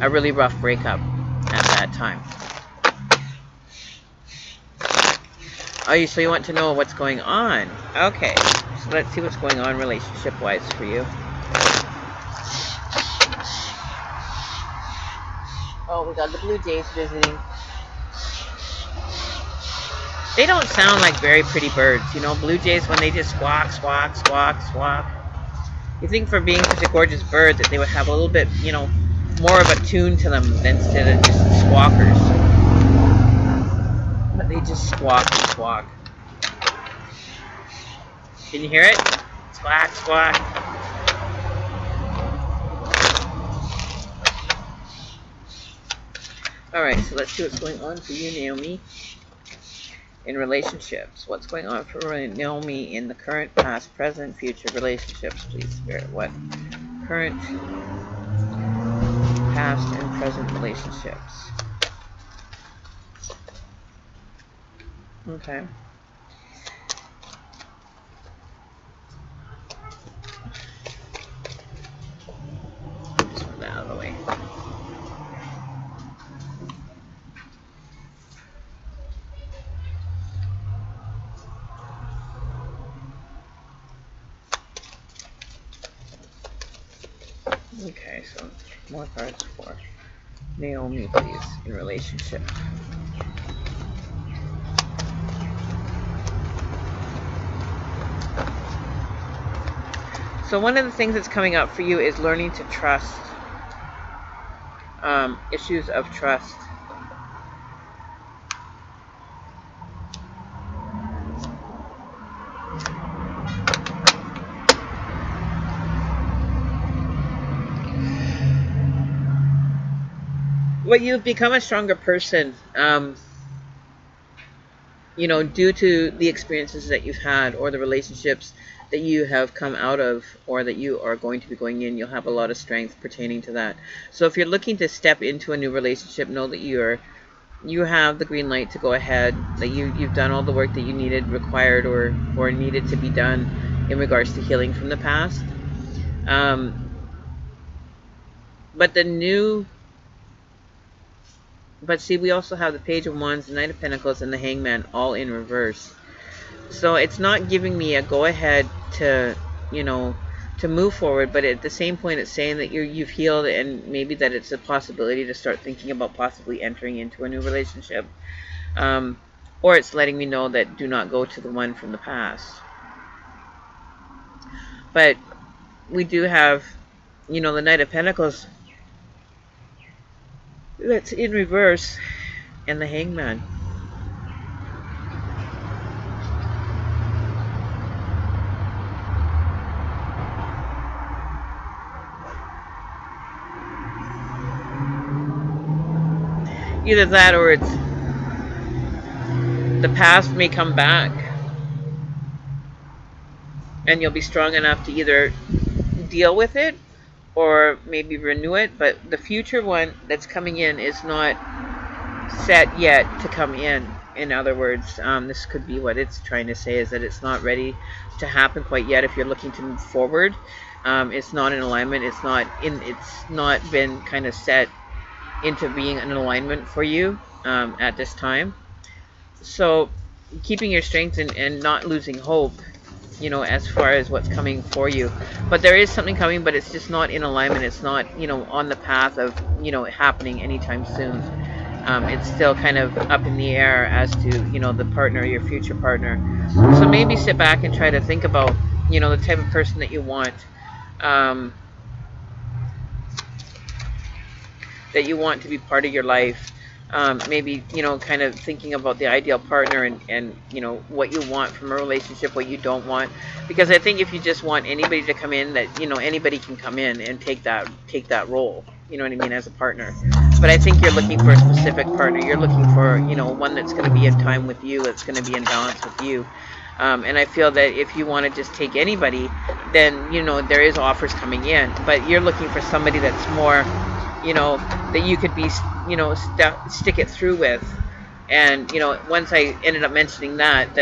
a really rough breakup at that time. Oh, so you want to know what's going on. Okay, so let's see what's going on relationship-wise for you. Oh, we got the Blue Jays visiting. They don't sound like very pretty birds, you know, Blue Jays, when they just squawk, squawk, squawk, squawk. You think for being such a gorgeous bird that they would have a little bit, you know, more of a tune to them instead of just squawkers. But they just squawk and squawk. Can you hear it? Squawk, squawk. Alright, so let's see what's going on for you, Naomi, in relationships. What's going on for Naomi in the current, past, present, future relationships, please, Spirit? What current, past, and present relationships? Okay. Just put that out of the way. Okay, so more cards for Naomi, please, in relationship. So one of the things that's coming up for you is learning to trust. Issues of trust. Well, you've become a stronger person, you know, due to the experiences that you've had or the relationships that you have come out of or that you are going to be going in. You'll have a lot of strength pertaining to that. So if you're looking to step into a new relationship, know that you have the green light to go ahead, that you've done all the work that you needed, required, or needed to be done in regards to healing from the past. But see, we also have the Page of Wands, the Knight of Pentacles, and the Hangman all in reverse. So it's not giving me a go-ahead to, you know, to move forward. But at the same point, it's saying that you've healed, and maybe that it's a possibility to start thinking about possibly entering into a new relationship. Or it's letting me know that do not go to the one from the past. But we do have, you know, the Knight of Pentacles that's in reverse, and the Hangman. Either that, or it's the past may come back, and you'll be strong enough to either deal with it or maybe renew it. But the future one that's coming in is not set yet to come in. In other words, this could be what it's trying to say, is that it's not ready to happen quite yet. If you're looking to move forward, it's not in alignment. It's not been kind of set into being an alignment for you at this time. So keeping your strength and not losing hope, you know, as far as what's coming for you. But there is something coming, but it's just not in alignment. It's not, you know, on the path of, you know, happening anytime soon. It's still kind of up in the air as to, you know, the partner, your future partner. So maybe sit back and try to think about, you know, the type of person that you want, that you want to be part of your life. maybe, you know, kind of thinking about the ideal partner, and you know, what you want from a relationship, what you don't want. Because I think if you just want anybody to come in, that, you know, anybody can come in and take that role, you know what I mean, as a partner. But I think you're looking for a specific partner. You're looking for, you know, one that's going to be in time with you, that's going to be in balance with you. And I feel that if you want to just take anybody, then, you know, there is offers coming in. But you're looking for somebody that's more, you know, that you could be, you know, stick it through with. And, you know, once I ended up mentioning that,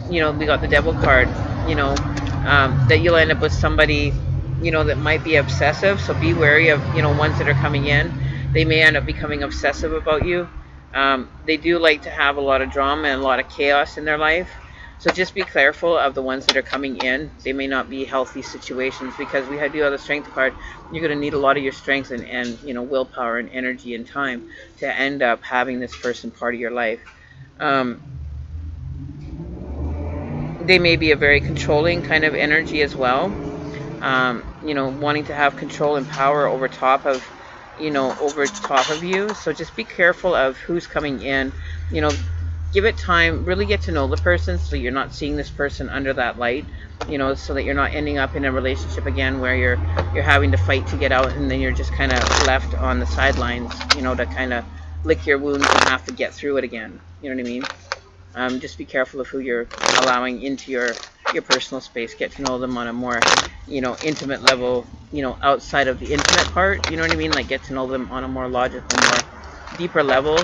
you know, we got the devil card, you know, that you'll end up with somebody, you know, that might be obsessive. So be wary of, you know, ones that are coming in. They may end up becoming obsessive about you. They do like to have a lot of drama and a lot of chaos in their life. So just be careful of the ones that are coming in. They may not be healthy situations, because we do have the strength card. You're going to need a lot of your strength and you know, willpower and energy and time to end up having this person part of your life. They may be a very controlling kind of energy as well. You know, wanting to have control and power over top of you. So just be careful of who's coming in. You know, give it time, really get to know the person, so you're not seeing this person under that light, you know, so that you're not ending up in a relationship again where you're having to fight to get out, and then you're just kind of left on the sidelines, you know, to kind of lick your wounds and have to get through it again. You know what I mean? Just be careful of who you're allowing into your personal space. Get to know them on a more, you know, intimate level, you know, outside of the intimate part, you know what I mean? Like, get to know them on a more logical, more deeper level,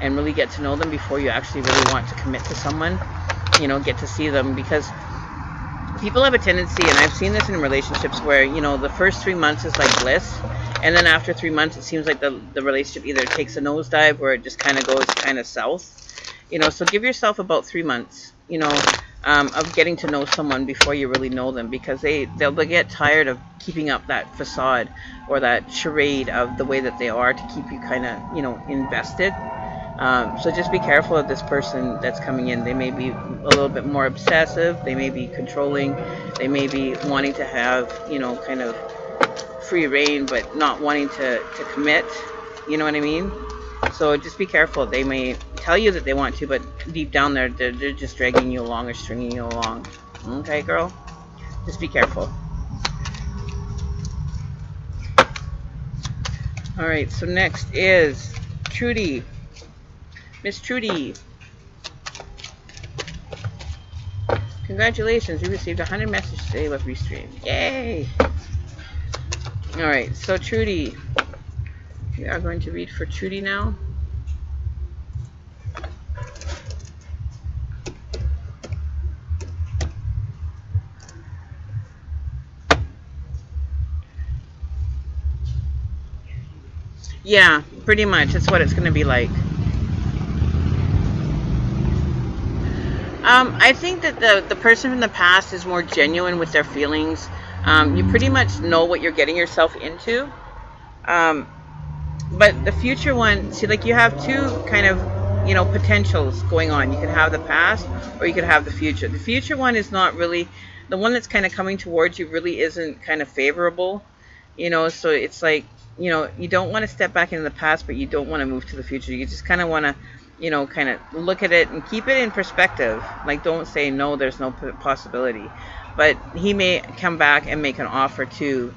and really get to know them before you actually really want to commit to someone. You know, get to see them, because people have a tendency, and I've seen this in relationships, where, you know, the first 3 months is like bliss, and then after 3 months it seems like the relationship either takes a nosedive or it just kind of goes kind of south. You know, so give yourself about 3 months, you know, of getting to know someone before you really know them, because they'll get tired of keeping up that facade or that charade of the way that they are to keep you kind of, you know, invested. So just be careful of this person that's coming in. They may be a little bit more obsessive. They may be controlling. They may be wanting to have, you know, kind of free reign, but not wanting to commit. You know what I mean? So just be careful. They may tell you that they want to, but deep down they're just dragging you along or stringing you along. Okay, girl? Just be careful. Alright, so next is Trudy. Miss Trudy. Congratulations, you received 100 messages today with Restream. Yay! Alright, so Trudy. We are going to read for Trudy now. Yeah, pretty much. That's what it's going to be like. I think that the person from the past is more genuine with their feelings. You pretty much know what you're getting yourself into. But the future one, see, like, you have two kind of, you know, potentials going on. You could have the past, or you could have the future. The future one is not really, the one that's kind of coming towards you really isn't kind of favorable, you know, so it's like, you know, you don't want to step back into the past, but you don't want to move to the future. You just kind of want to, you know, kind of look at it and keep it in perspective. Like, don't say, no, there's no possibility. But he may come back and make an offer to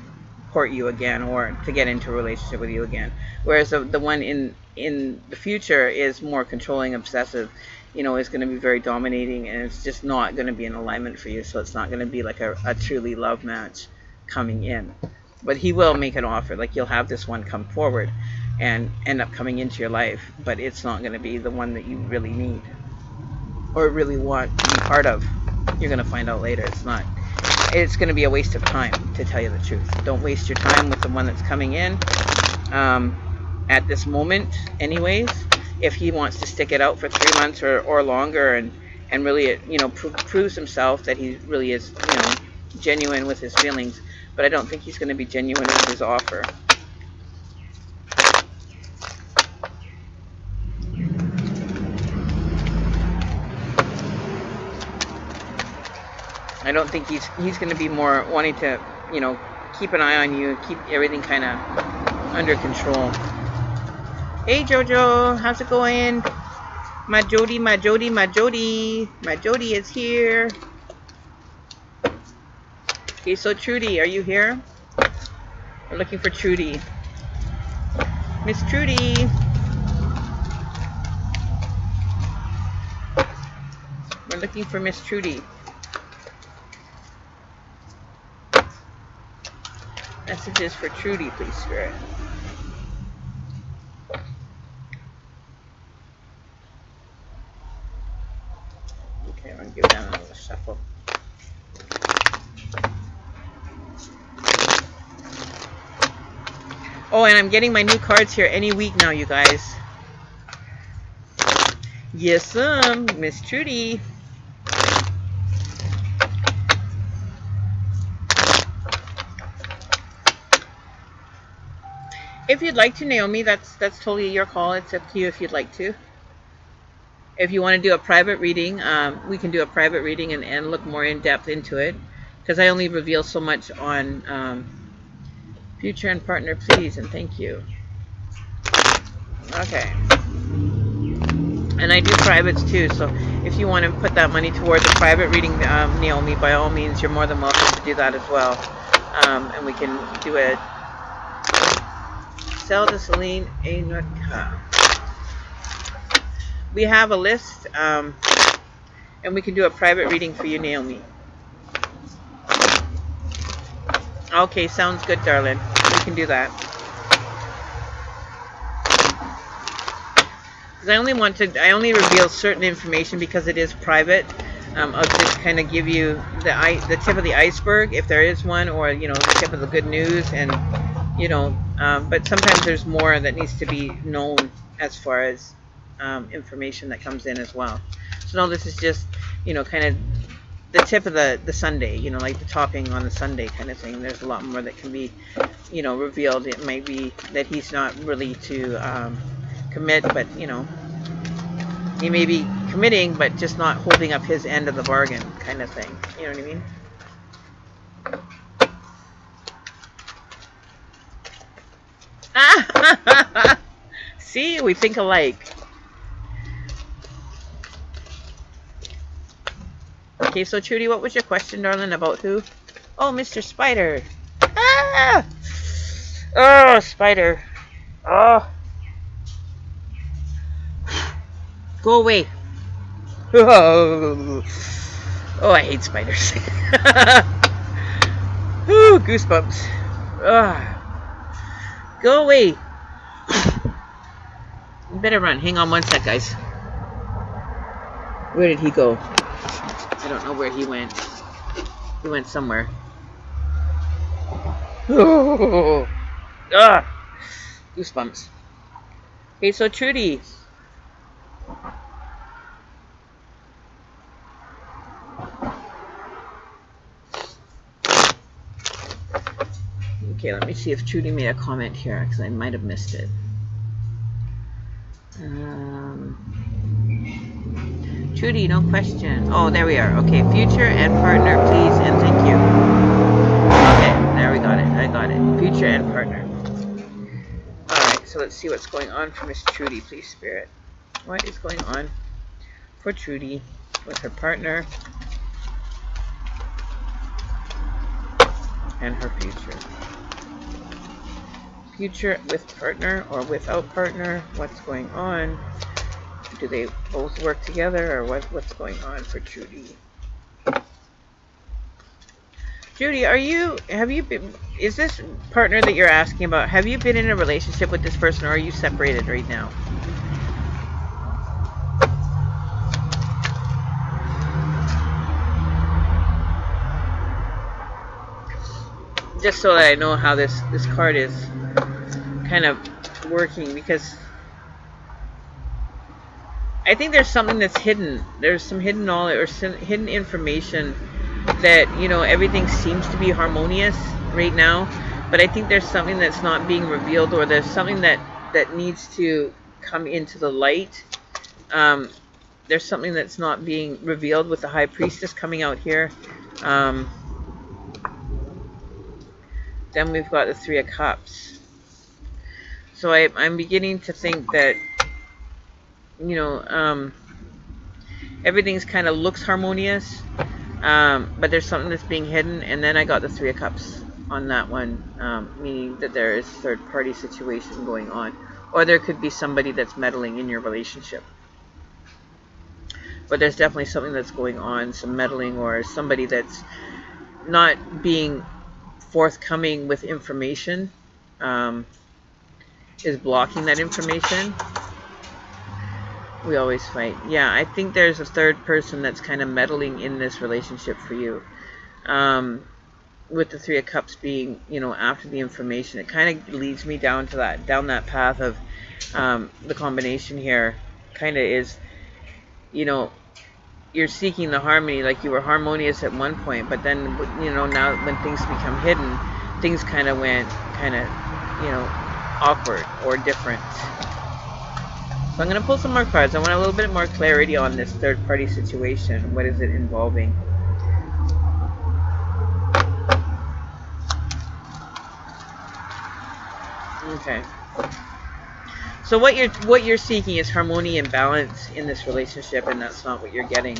court you again, or to get into a relationship with you again. Whereas the one in the future is more controlling, obsessive, you know, is going to be very dominating, and it's just not going to be in alignment for you. So it's not going to be like a truly love match coming in. But he will make an offer. Like, you'll have this one come forward and end up coming into your life, but it's not going to be the one that you really need or really want to be part of. You're going to find out later. It's going to be a waste of time, to tell you the truth. Don't waste your time with the one that's coming in at this moment anyways. If he wants to stick it out for 3 months or longer, and really, you know, proves himself that he really is, you know, genuine with his feelings. But I don't think he's going to be genuine with his offer. I don't think he's going to be more wanting to, you know, keep an eye on you, keep everything kind of under control. Hey Jojo, how's it going? My Jody, my Jody, my Jody. My Jody is here. Okay, so Trudy, are you here? We're looking for Trudy. Miss Trudy. We're looking for Miss Trudy. Messages for Trudy, please, Spirit. Okay, I'm going to give that a little shuffle. Oh, and I'm getting my new cards here any week now, you guys. Yes, Miss Trudy. If you'd like to, Naomi, that's totally your call. It's up to you if you'd like to. If you want to do a private reading, we can do a private reading and look more in depth into it. Because I only reveal so much on future and partner, please, and thank you. Okay. And I do privates too, so if you want to put that money towards a private reading, Naomi, by all means, you're more than welcome to do that as well. And we can do it. Sell to Celine Anuka. We have a list, and we can do a private reading for you, Naomi. Okay, sounds good, darling. We can do that. Because I only reveal certain information because it is private. I'll just kind of give you the tip of the iceberg, if there is one, or the tip of the good news, and but sometimes there's more that needs to be known as far as information that comes in as well. So no, this is just kind of the tip of the sundae, like the topping on the sundae kind of thing. There's a lot more that can be revealed. It might be that he's not really to commit, but he may be committing but just not holding up his end of the bargain kind of thing. You know what I mean? See, we think alike. Okay, so Trudy, what was your question, darling? About who? Oh, Mr. Spider. Ah! Oh, Spider. Oh. Go away. Oh, I hate spiders. Ooh, goosebumps. Go away. You better run. Hang on one sec, guys. Where did he go? I don't know where he went. He went somewhere. Oh. Goosebumps. Okay, so Trudy. Okay, let me see if Trudy made a comment here, because I might have missed it. Trudy, no question. Oh, there we are. Okay, future and partner, please, and thank you. Okay, there we got it. I got it. Future and partner. Alright, so let's see what's going on for Miss Trudy, please, Spirit. What is going on for Trudy with her partner and her future? Future with partner or without partner? What's going on? Do they both work together, or what's going on for Trudy? Judy, is this partner that you're asking about, have you been in a relationship with this person, or are you separated right now? Just so that I know how this card is kind of working, because I think there's something that's hidden. There's some hidden knowledge or some hidden information that, everything seems to be harmonious right now, but I think there's something that's not being revealed, or there's something that needs to come into the light. There's something that's not being revealed with the High Priestess coming out here. Then we've got the Three of Cups. So I'm beginning to think that, you know, everything's kind of looks harmonious, but there's something that's being hidden. And then I got the Three of Cups on that one, meaning that there is third-party situation going on, or there could be somebody that's meddling in your relationship. But there's definitely something that's going on, some meddling, or somebody that's not being forthcoming with information, is blocking that information. We always fight. Yeah, I think there's a third person that's kind of meddling in this relationship for you. With the Three of Cups being, you know, after the information, it kind of leads me down that path of the combination here. Kind of is, you know, you're seeking the harmony, like you were harmonious at one point, but then, you know, now when things become hidden, things kind of went you know, awkward or different. So I'm going to pull some more cards. I want a little bit more clarity on this third-party situation. What is it involving? Okay. So what you're seeking is harmony and balance in this relationship, and that's not what you're getting.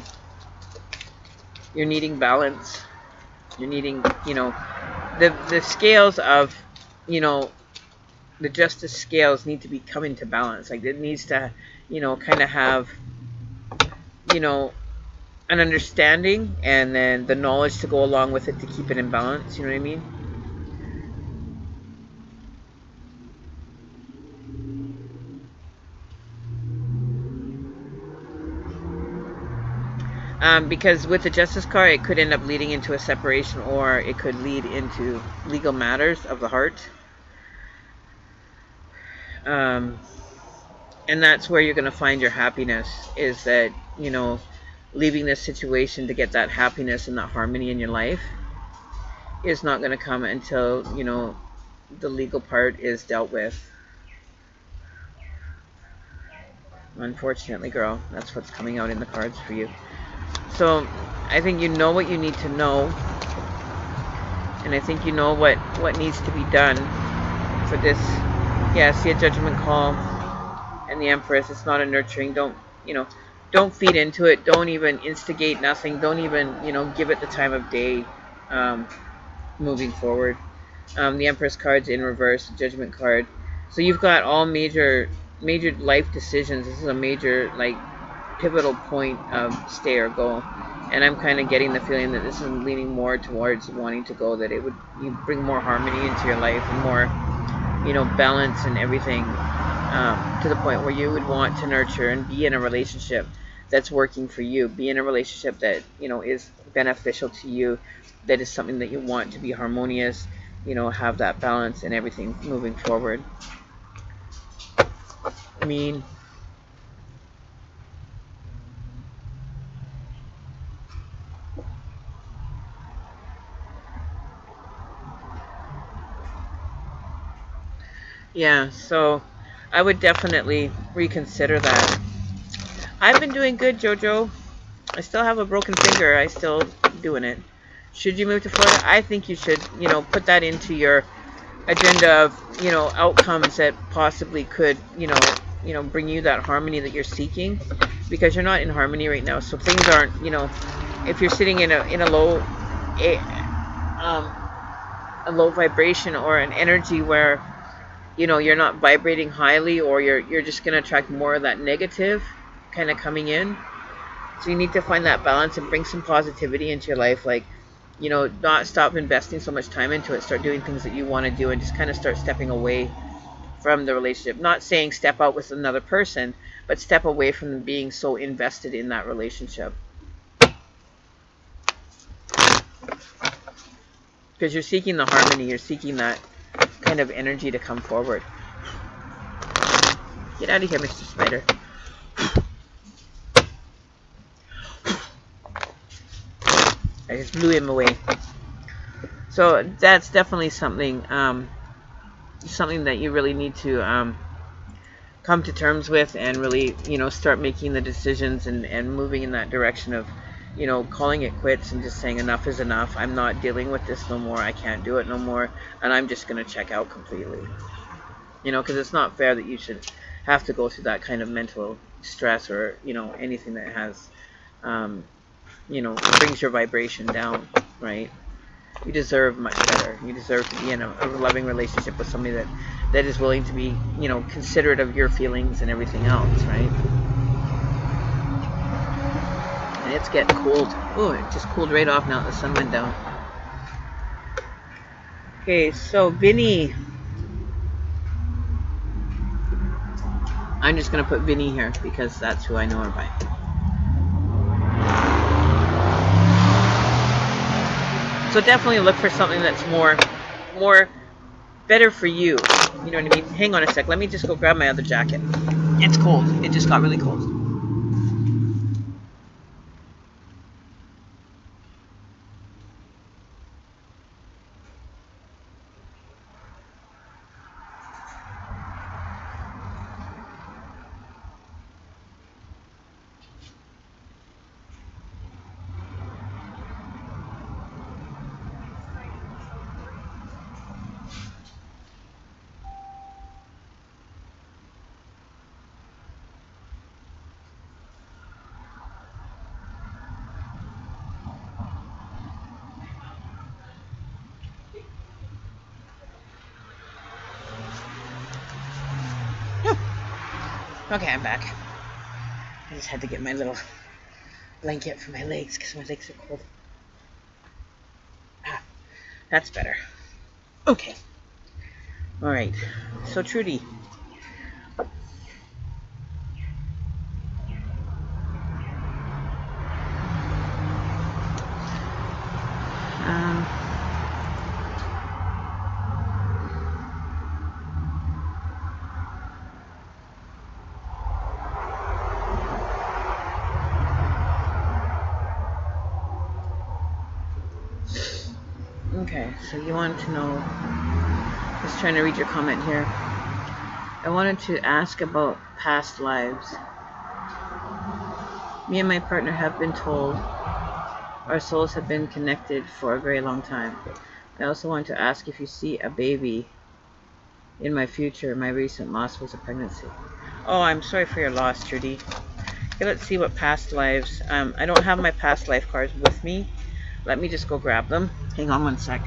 You're needing balance. You're needing, you know, the scales of, you know, the justice scales need to be coming to balance. Like it needs to, you know, kind of have, you know, an understanding and then the knowledge to go along with it to keep it in balance. You know what I mean? Because with the Justice card, it could end up leading into a separation, or it could lead into legal matters of the heart. And that's where you're going to find your happiness, is that, you know, leaving this situation to get that happiness and that harmony in your life is not going to come until, you know, the legal part is dealt with. Unfortunately, girl, that's what's coming out in the cards for you. So I think you know what you need to know, and I think you know what needs to be done for this. Yeah, see a judgment call and the Empress. It's not a nurturing. Don't, you know, don't feed into it. Don't even instigate nothing. Don't even, you know, give it the time of day. Moving forward, the Empress card's in reverse, Judgment card. So you've got all major life decisions. This is a major, like, pivotal point of stay or go, and I'm kind of getting the feeling that this is leaning more towards wanting to go, that it would, you bring more harmony into your life and more, you know, balance and everything, to the point where you would want to nurture and be in a relationship that's working for you, be in a relationship that, you know, is beneficial to you, that is something that you want to be harmonious, you know, have that balance and everything moving forward. I mean, yeah, so I would definitely reconsider that. I've been doing good, Jojo. I still have a broken finger. I still doing it. Should you move to Florida? I think you should, you know, put that into your agenda of, you know, outcomes that possibly could, you know, bring you that harmony that you're seeking, because you're not in harmony right now. So things aren't, you know, if you're sitting in a low vibration or an energy where, you know, you're not vibrating highly, or you're just going to attract more of that negative kind of coming in. So you need to find that balance and bring some positivity into your life. Like, you know, not stop investing so much time into it. Start doing things that you want to do, and just kind of start stepping away from the relationship. Not saying step out with another person, but step away from being so invested in that relationship. Because you're seeking the harmony, you're seeking that kind of energy to come forward. Get out of here, Mr. Spider. I just blew him away. So that's definitely something, something that you really need to come to terms with, and really, you know, start making the decisions and moving in that direction of, you know, calling it quits and just saying enough is enough. I'm not dealing with this no more. I can't do it no more, and I'm just going to check out completely. You know, because it's not fair that you should have to go through that kind of mental stress, or, you know, anything that has, you know, brings your vibration down, right? You deserve much better. You deserve to be in a loving relationship with somebody that is willing to be, you know, considerate of your feelings and everything else, right? And it's getting cold. Oh, it just cooled right off now that the sun went down. Okay, so Vinny. I'm just going to put Vinny here because that's who I know her by. So definitely look for something that's more better for you. You know what I mean? Hang on a sec. Let me just go grab my other jacket. It's cold. It just got really cold. Okay, I'm back. I just had to get my little blanket for my legs because my legs are cold. Ah, that's better. Okay. Alright. So, Trudy. Okay, so you wanted to know, just trying to read your comment here. I wanted to ask about past lives. Me and my partner have been told our souls have been connected for a very long time. I also want to ask if you see a baby in my future. My recent loss was a pregnancy. Oh, I'm sorry for your loss, Trudy. Okay, let's see what past lives. I don't have my past life cards with me. Let me just go grab them. Hang on one sec.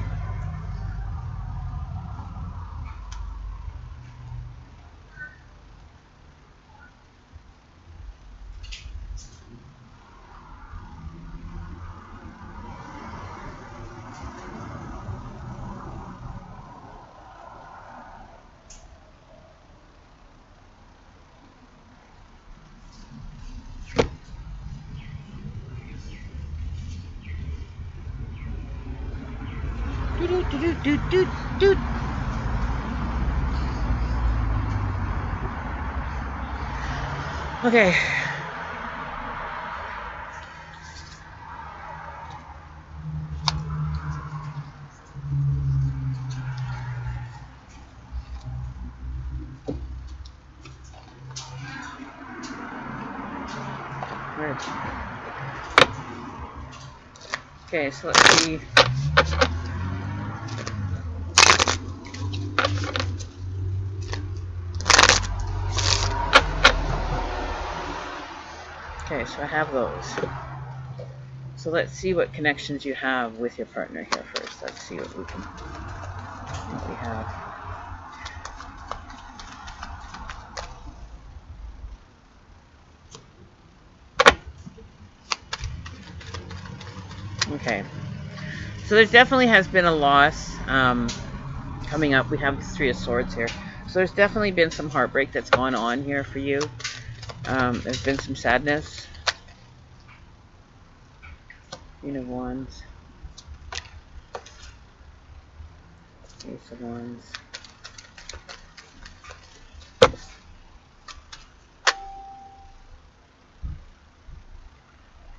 Okay. Okay, so let's see. Okay, so I have those. So let's see what connections you have with your partner here first. Let's see what we have. Okay. So there definitely has been a loss coming up. We have the Three of Swords here. So there's definitely been some heartbreak that's gone on here for you. There's been some sadness. Queen of Wands. Ace of Wands.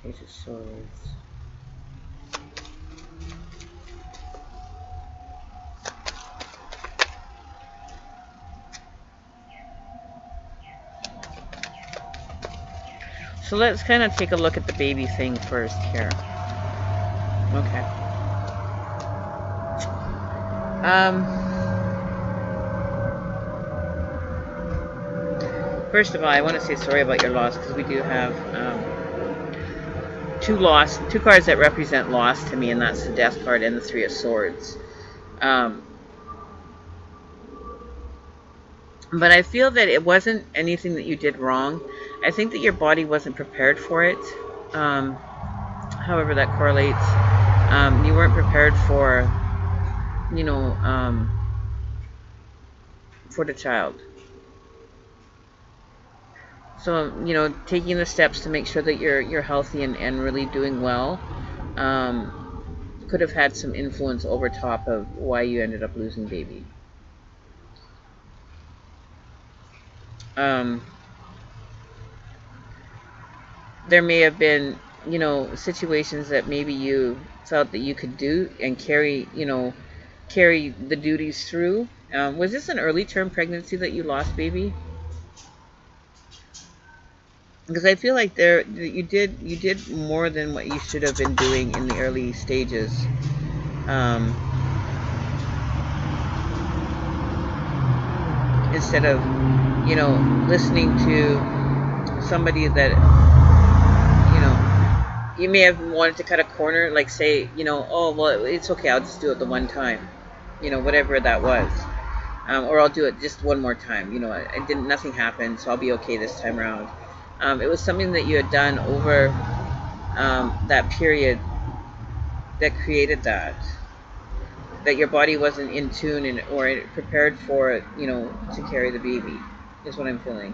Ace of Swords. So let's kind of take a look at the baby thing first here. Okay. First of all, I want to say sorry about your loss, because we do have two cards that represent loss to me, and that's the Death card and the Three of Swords. But I feel that it wasn't anything that you did wrong. I think that your body wasn't prepared for it. However that correlates. You weren't prepared for, you know, for the child. So, you know, taking the steps to make sure that you're healthy and really doing well could have had some influence over top of why you ended up losing baby. There may have been, you know, situations that maybe you felt that you could do and carry, you know, carry the duties through. Was this an early term pregnancy that you lost baby? Because I feel like you did more than what you should have been doing in the early stages. Instead of, you know, listening to somebody that, you know, you may have wanted to cut a corner, like say, you know, oh, well, it's okay, I'll just do it the one time, you know, whatever that was. Or I'll do it just one more time, you know, nothing happened, so I'll be okay this time around. It was something that you had done over that period that created that your body wasn't in tune or prepared for it, you know, to carry the baby, is what I'm feeling.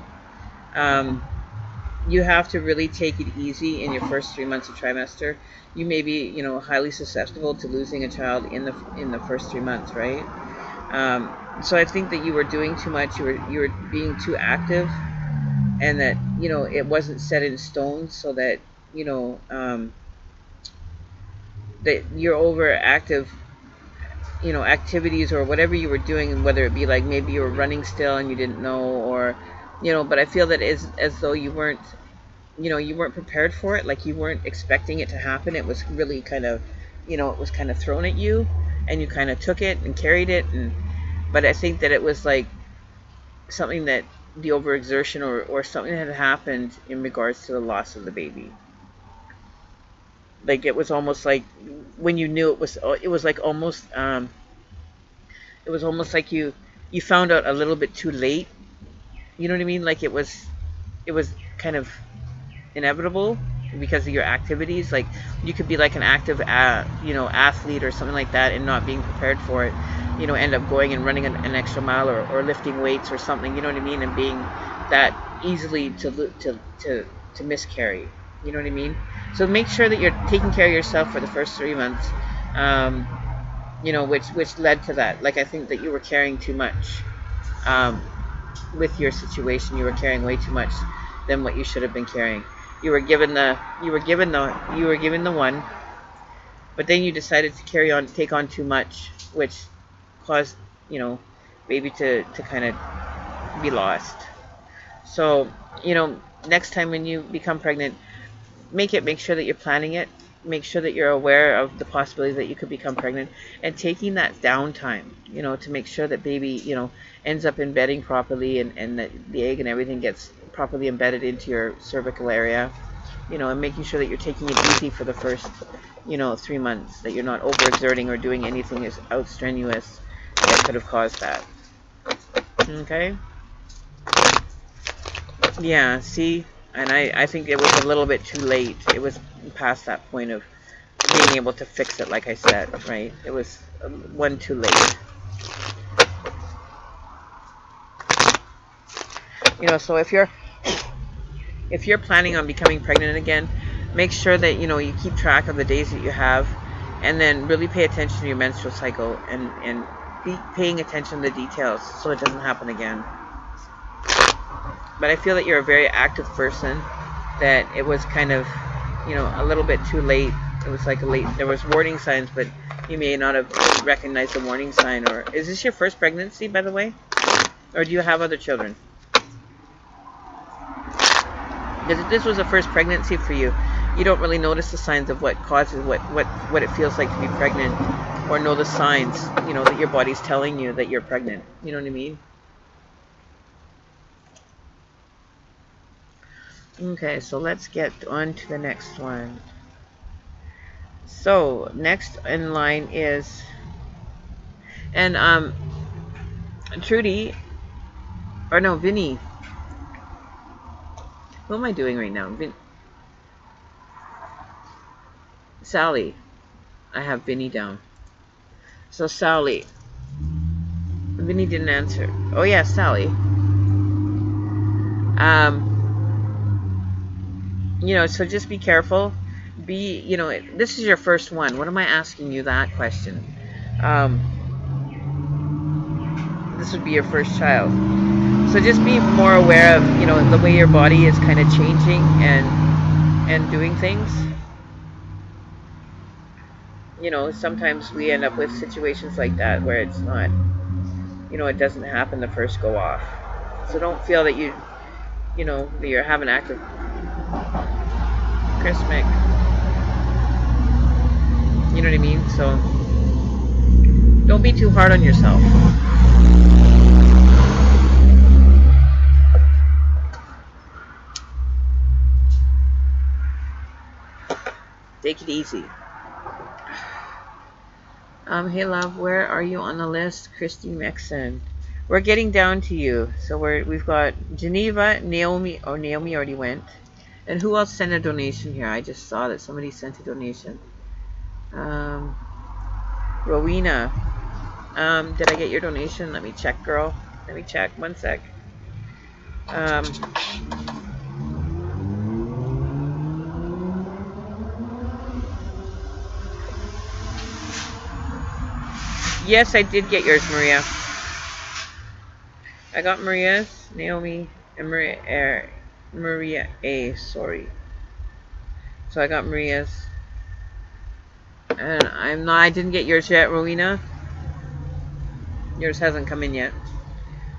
You have to really take it easy in your first 3 months of trimester. You may be, you know, highly susceptible to losing a child in the first 3 months, right? So I think that you were doing too much. You were being too active, and that, you know, it wasn't set in stone, so that, you know, that your overactive, you know, activities or whatever you were doing, whether it be like maybe you were running still and you didn't know, or, you know, but I feel that as though you weren't, you know, you weren't prepared for it, like you weren't expecting it to happen. It was really kind of, you know, it was kind of thrown at you, and you kind of took it and carried it, but I think that it was like something that the overexertion or something had happened in regards to the loss of the baby. Like it was almost like when you knew it was like almost it was almost like you found out a little bit too late. You know what I mean? Like it was kind of inevitable because of your activities. Like you could be like an active you know, athlete or something like that, and not being prepared for it, you know, end up going and running an extra mile or lifting weights or something, you know what I mean, and being that easily to miscarry, you know what I mean? So make sure that you're taking care of yourself for the first 3 months, you know, which led to that. Like I think that you were carrying too much with your situation. You were carrying way too much than what you should have been carrying. You were given the one, but then you decided to take on too much, which caused, you know, baby to kind of be lost. So, you know, next time when you become pregnant, make sure that you're planning it. Make sure that you're aware of the possibility that you could become pregnant, and taking that downtime, you know, to make sure that baby, you know, ends up embedding properly, and that the egg and everything gets properly embedded into your cervical area, you know, and making sure that you're taking it easy for the first, you know, 3 months, that you're not overexerting or doing anything as outstrenuous that could have caused that. Okay? Yeah, see? And I think it was a little bit too late. It was past that point of being able to fix it, like I said, right? It was one too late. You know, so if you're planning on becoming pregnant again, make sure that, you know, you keep track of the days that you have, and then really pay attention to your menstrual cycle, and be paying attention to the details so it doesn't happen again. But I feel that you're a very active person, that it was kind of, you know, a little bit too late. It was like there was warning signs, but you may not have recognized the warning sign. Or is this your first pregnancy, by the way? Or do you have other children? Because if this was a first pregnancy for you, you don't really notice the signs of what causes what it feels like to be pregnant, or know the signs, you know, that your body's telling you that you're pregnant. You know what I mean? Okay, so let's get on to the next one. So next in line is, and Trudy, or no, Vinny. What am I doing right now? Sally. I have Vinny down. So Sally. Vinny didn't answer. Oh yeah, Sally. So just be careful. This is your first one. What am I asking you that question? This would be your first child. So just be more aware of, the way your body is kind of changing and doing things. Sometimes we end up with situations like that where it's not, it doesn't happen the first go off. So don't feel that that you're having active Christmas. You know what I mean? So don't be too hard on yourself. Take it easy. Hey love, where are you on the list? Christy Mexon. We're getting down to you. So we've got Geneva, Naomi. Oh, Naomi already went. And who else sent a donation here? I just saw that somebody sent a donation. Rowena. Did I get your donation? Let me check, girl. Let me check. One sec. Yes, I did get yours, Maria. I got Maria's, Naomi, and Maria A. Sorry. So I got Maria's. And I didn't get yours yet, Rowena. Yours hasn't come in yet.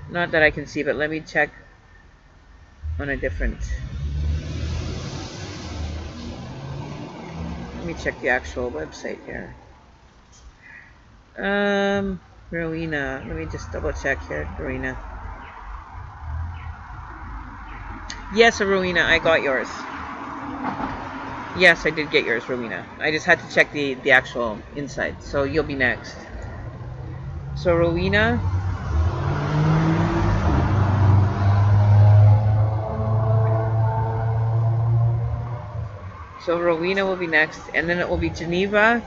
Not that I can see, but let me check on a different. Let me check the actual website here. Rowena. Let me just double check here, Rowena. Yes, Rowena, I got yours. Yes, I did get yours, Rowena. I just had to check the actual inside. So you'll be next. So Rowena. So Rowena will be next, and then it will be Geneva,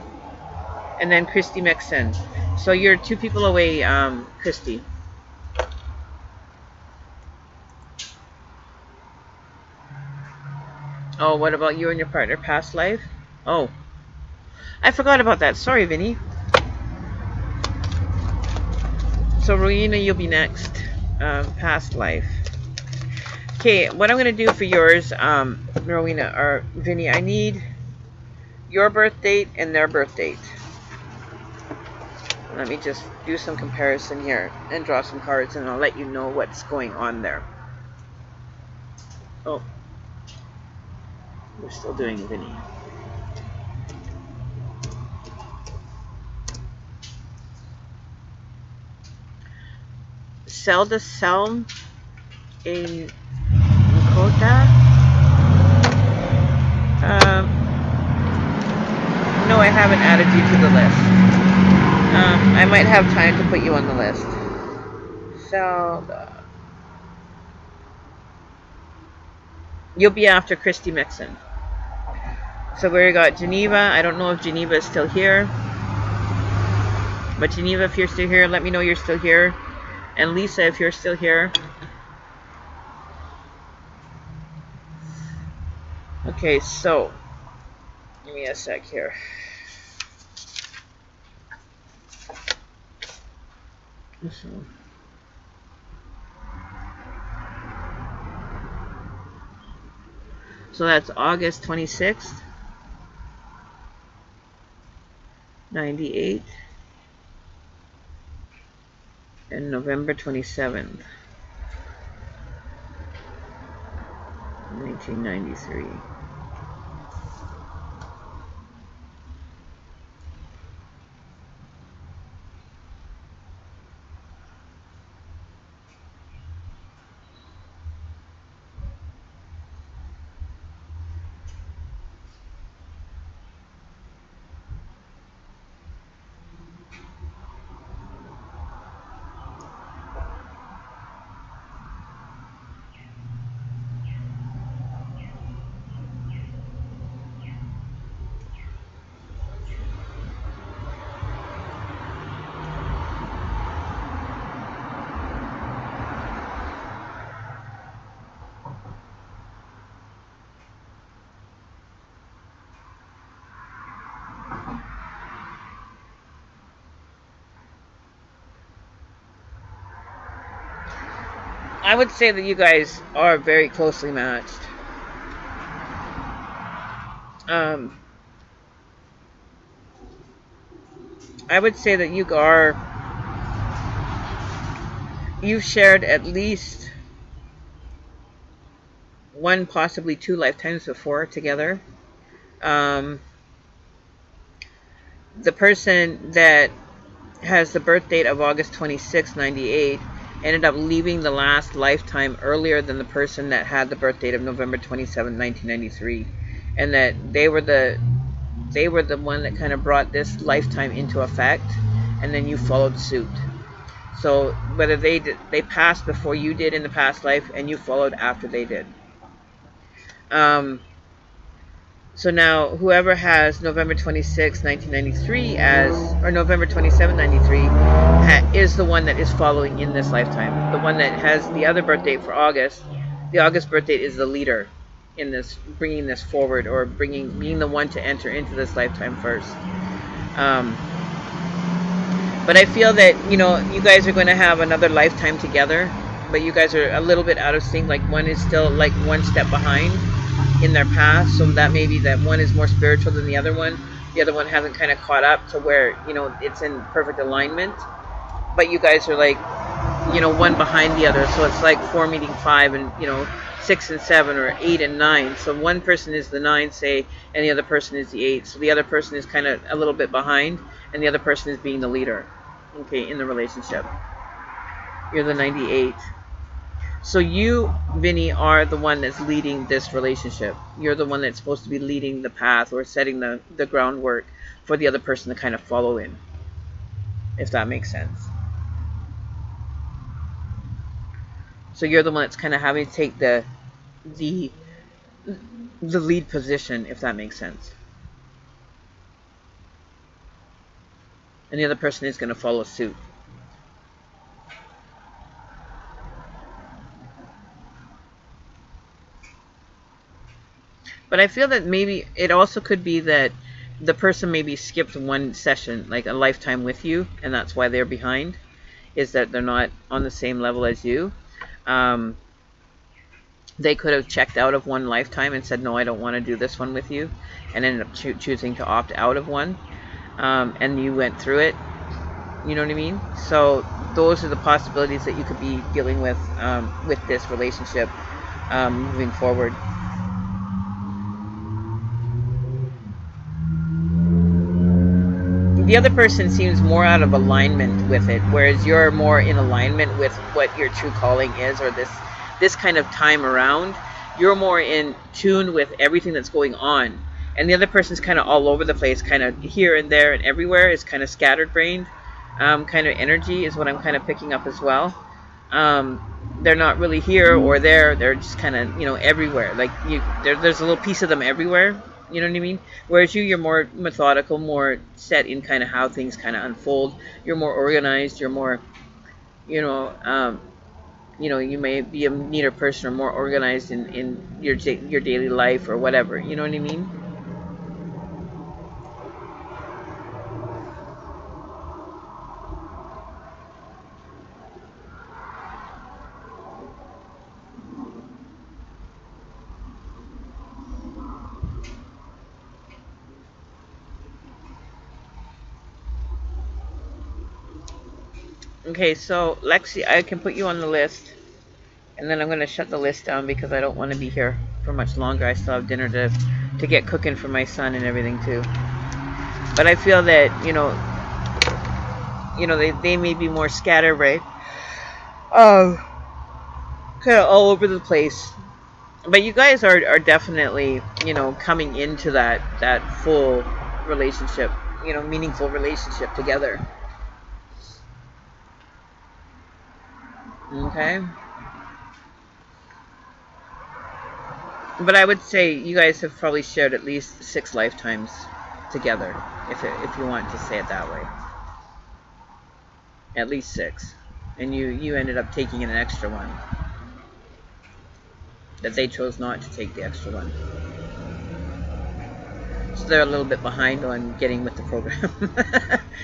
and then Christy Mexen. So you're 2 people away, Christy. Oh, what about you and your partner? Past life? Oh, I forgot about that. Sorry, Vinny. So Rowena, you'll be next. Past life. Okay, what I'm going to do for yours, Rowena, or Vinny, I need your birth date and their birth date. Let me just do some comparison here and draw some cards, and I'll let you know what's going on there. Oh, we're still doing Vinny. Zelda Selm in Kota. No, I haven't added you to the list. I might have time to put you on the list. Zelda. You'll be after Christy Mixon. So we got Geneva. I don't know if Geneva is still here. But Geneva, if you're still here, let me know you're still here. And Lisa, if you're still here. Okay, so give me a sec here. So that's August 26th, 98, and November 27th, 1993. I would say that you guys are very closely matched. Um, I would say that you've shared at least one, possibly two lifetimes before together. Um, the person that has the birth date of August 26, 98 ended up leaving the last lifetime earlier than the person that had the birth date of November 27, 1993, and that they were the one that kind of brought this lifetime into effect, and then you followed suit. So whether they passed before you did in the past life, and you followed after they did. So now whoever has November 26, 1993 or November 27, 93 is the one that is following in this lifetime. The one that has the other birth date for August, the August birth date, is the leader in this, bringing this forward, or being the one to enter into this lifetime first. But I feel that, you guys are going to have another lifetime together, but you guys are a little bit out of sync. Like, one is still like one step behind in their path, so that maybe that one is more spiritual than the other one. The other one hasn't kind of caught up to where, it's in perfect alignment. But you guys are like, one behind the other. So it's like 4 meeting 5, and 6 and 7, or 8 and 9. So one person is the 9, say, and the other person is the 8. So the other person is kind of a little bit behind, and the other person is being the leader, okay, in the relationship. You're the 98. So you, Vinny, are the one that's leading this relationship. You're the one that's supposed to be leading the path, or setting the groundwork for the other person to kind of follow in, if that makes sense. So you're the one that's kind of having to take the lead position, if that makes sense. And the other person is going to follow suit. But I feel that maybe it also could be that the person maybe skipped one session, like a lifetime with you, and that's why they're behind, is that they're not on the same level as you. They could have checked out of one lifetime and said, no, I don't want to do this one with you, and ended up choosing to opt out of one, and you went through it. You know what I mean? So those are the possibilities that you could be dealing with this relationship moving forward. The other person seems more out of alignment with it, whereas you're more in alignment with what your true calling is, or this kind of time around. You're more in tune with everything that's going on, and the other person's kind of all over the place, kind of here and there and everywhere. Is kind of scattered brained kind of energy is what I'm kind of picking up as well. They're not really here or there. They're just kind of everywhere. Like there's a little piece of them everywhere. You know what I mean? Whereas you're more methodical, more set in kind of how things kind of unfold. You're more organized. You're more, you may be a neater person, or more organized in your daily life, or whatever. You know what I mean? Okay, so Lexi, I can put you on the list, and then I'm going to shut the list down because I don't want to be here for much longer. I still have dinner to get cooking for my son and everything too. But I feel that they may be more scattered, right? Kind of all over the place. But you guys are definitely coming into that full relationship, meaningful relationship together. Okay. But I would say you guys have probably shared at least 6 lifetimes together, if you want to say it that way. At least 6. And you ended up taking an extra one. That they chose not to take the extra one. So they're a little bit behind on getting with the program.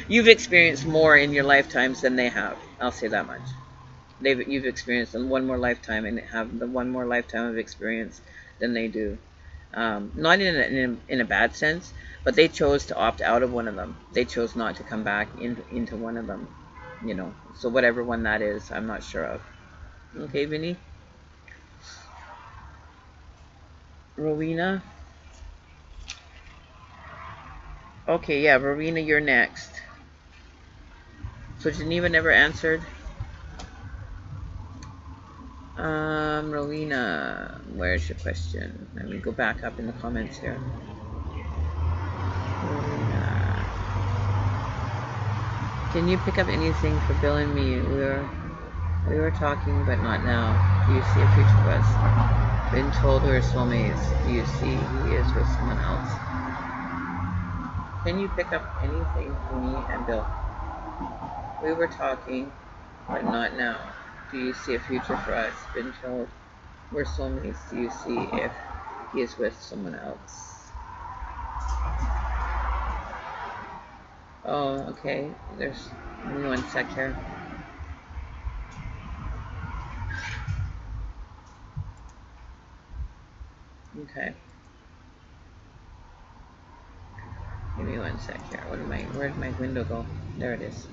You've experienced more in your lifetimes than they have. I'll say that much. you've experienced in one more lifetime, and have the one more lifetime of experience than they do. Not in a bad sense, but they chose to opt out of one of them. They chose not to come back into one of them, you know. So whatever one that is, I'm not sure of. Okay, Vinny? Rowena? Okay, yeah, Rowena, you're next. So Geneva never answered. Rowena, where's your question? Let me go back up in the comments here. Rowena. Can you pick up anything for Bill and me? We were talking, but not now. Do you see a future of us? Been told we're soulmates. Do you see he is with someone else? Can you pick up anything for me and Bill? We were talking, but not now. Do you see a future for us? Been told we're soulmates. Do you see if he is with someone else? Oh, okay. There's one sec here. Okay. Give me one sec here. Where'd my window go? There it is.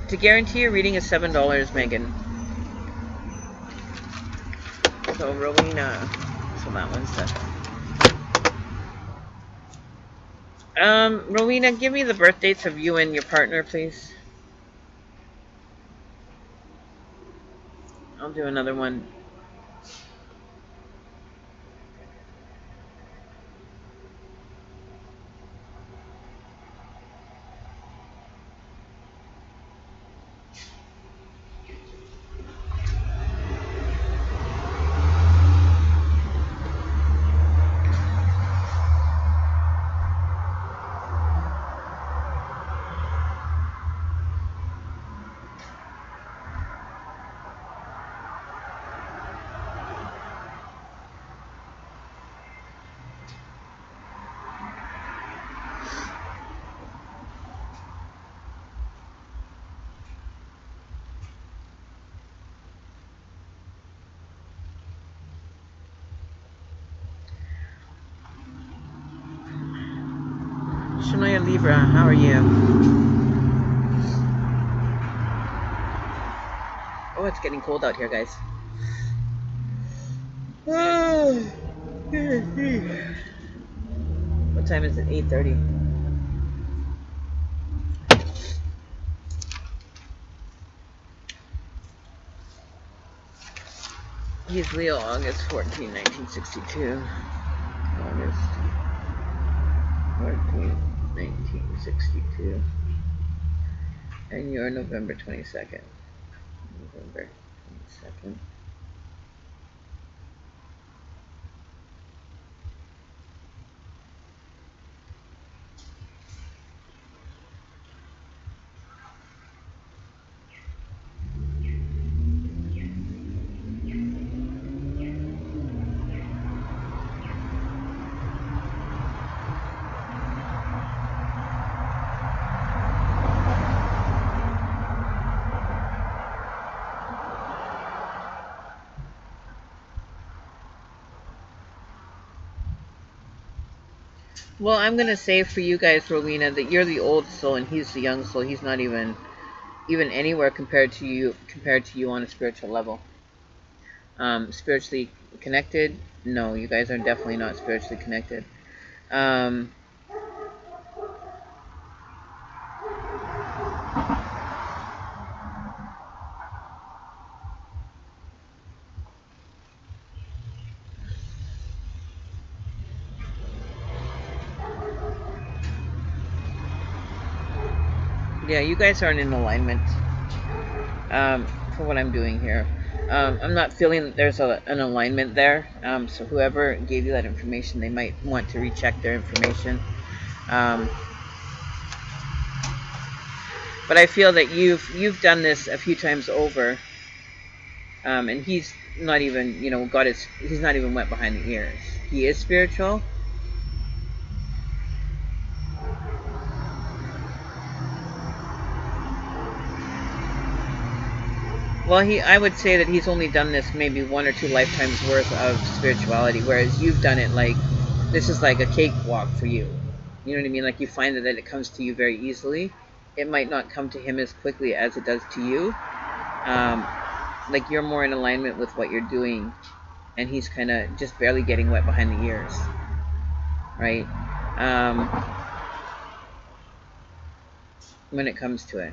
To guarantee your reading is $7, Megan. So Rowena. So that one's done. Rowena, give me the birth dates of you and your partner, please. I'll do another one. Shania Libra, how are you? Oh, it's getting cold out here, guys. What time is it? 8:30. He's Leo, August 14, 1962. August 14, 1962. And you're November 22nd. November 22nd. Well, I'm going to say for you guys, Rowena, that you're the old soul and he's the young soul. He's not even anywhere compared to you on a spiritual level. Spiritually connected? No, you guys are definitely not spiritually connected. Yeah, you guys aren't in alignment for what I'm doing here. I'm not feeling that there's an alignment there. So whoever gave you that information, they might want to recheck their information. But I feel that you've done this a few times over, and he's not even he's not even wet behind the ears. He is spiritual. Well, I would say that he's only done this maybe 1 or 2 lifetimes worth of spirituality, whereas you've done it like, this is like a cakewalk for you. You know what I mean? Like, you find that it comes to you very easily. It might not come to him as quickly as it does to you. Like, you're more in alignment with what you're doing, and he's kind of just barely getting wet behind the ears, right? When it comes to it.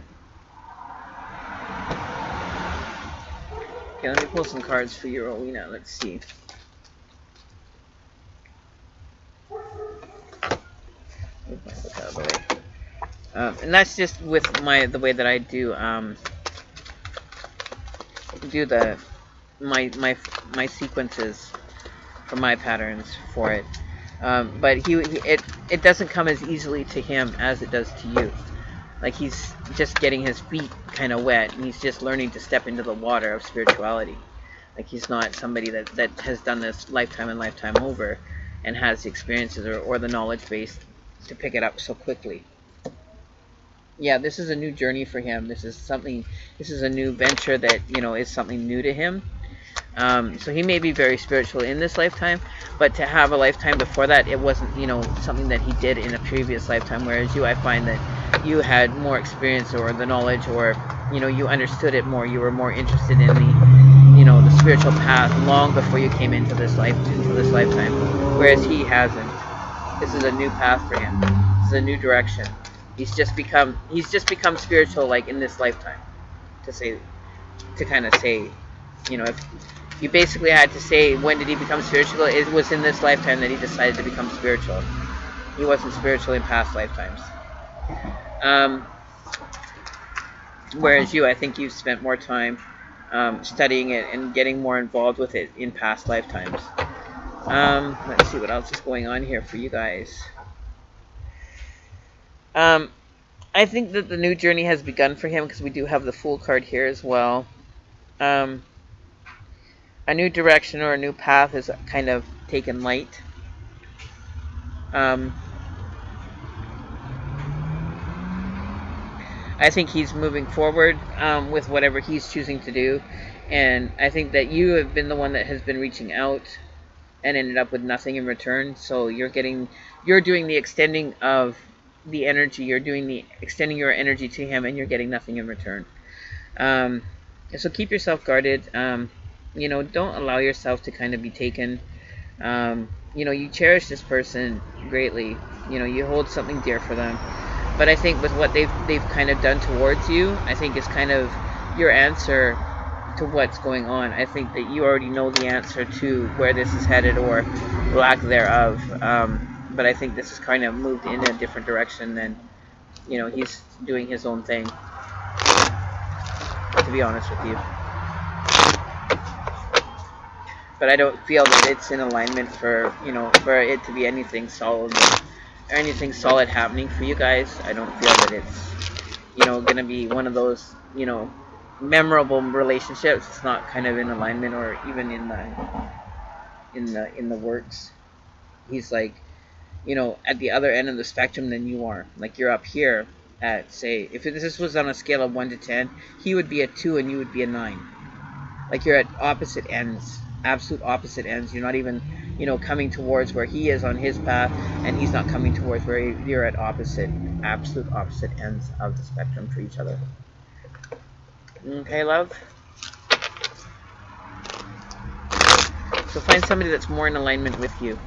Okay, let me pull some cards for you, Rowena. Let's see. Move my book out of the way. And that's just with the way that I do my sequences for my patterns for it. But it doesn't come as easily to him as it does to you. Like, he's just getting his feet kind of wet, and he's just learning to step into the water of spirituality. Like, he's not somebody that has done this lifetime and lifetime over and has the experiences or the knowledge base to pick it up so quickly. Yeah, this is a new journey for him. This is a new venture that, you know, is something new to him. So he may be very spiritual in this lifetime, but to have a lifetime before that, it wasn't, you know, something that he did in a previous lifetime. Whereas you, I find that you had more experience or the knowledge, or, you know, you understood it more. You were more interested in the, you know, the spiritual path long before you came into this lifetime. Whereas he hasn't. This is a new path for him. This is a new direction. He's just become spiritual, like, in this lifetime. To kind of say, you know, if you basically had to say when did he become spiritual, it was in this lifetime that he decided to become spiritual. He wasn't spiritual in past lifetimes. Whereas you, I think you've spent more time studying it and getting more involved with it in past lifetimes. Let's see what else is going on here for you guys. I think that the new journey has begun for him, because we do have the Fool card here as well. A new direction or a new path has kind of taken light. I think he's moving forward with whatever he's choosing to do, and I think that you have been the one that has been reaching out and ended up with nothing in return. So you're doing the extending of the energy, you're doing the extending your energy to him, and you're getting nothing in return. So keep yourself guarded. You know, don't allow yourself to kind of be taken. You know, you cherish this person greatly. You know, you hold something dear for them. But I think with what they've kind of done towards you, I think is kind of your answer to what's going on. I think that you already know the answer to where this is headed, or lack thereof. But I think this has kind of moved in a different direction than, you know, he's doing his own thing, to be honest with you. But I don't feel that it's in alignment for, you know, for it to be anything solid or anything solid happening for you guys. I don't feel that it's, you know, gonna be one of those, you know, memorable relationships. It's not kind of in alignment or even in the works. He's like, you know, at the other end of the spectrum than you are. Like, you're up here at, say, if this was on a scale of 1 to 10, he would be a 2 and you would be a 9. Like, you're at opposite ends, absolute opposite ends. You're not even, you know, coming towards where he is on his path, and he's not coming towards where you're at absolute opposite ends of the spectrum for each other. Okay, love? So find somebody that's more in alignment with you.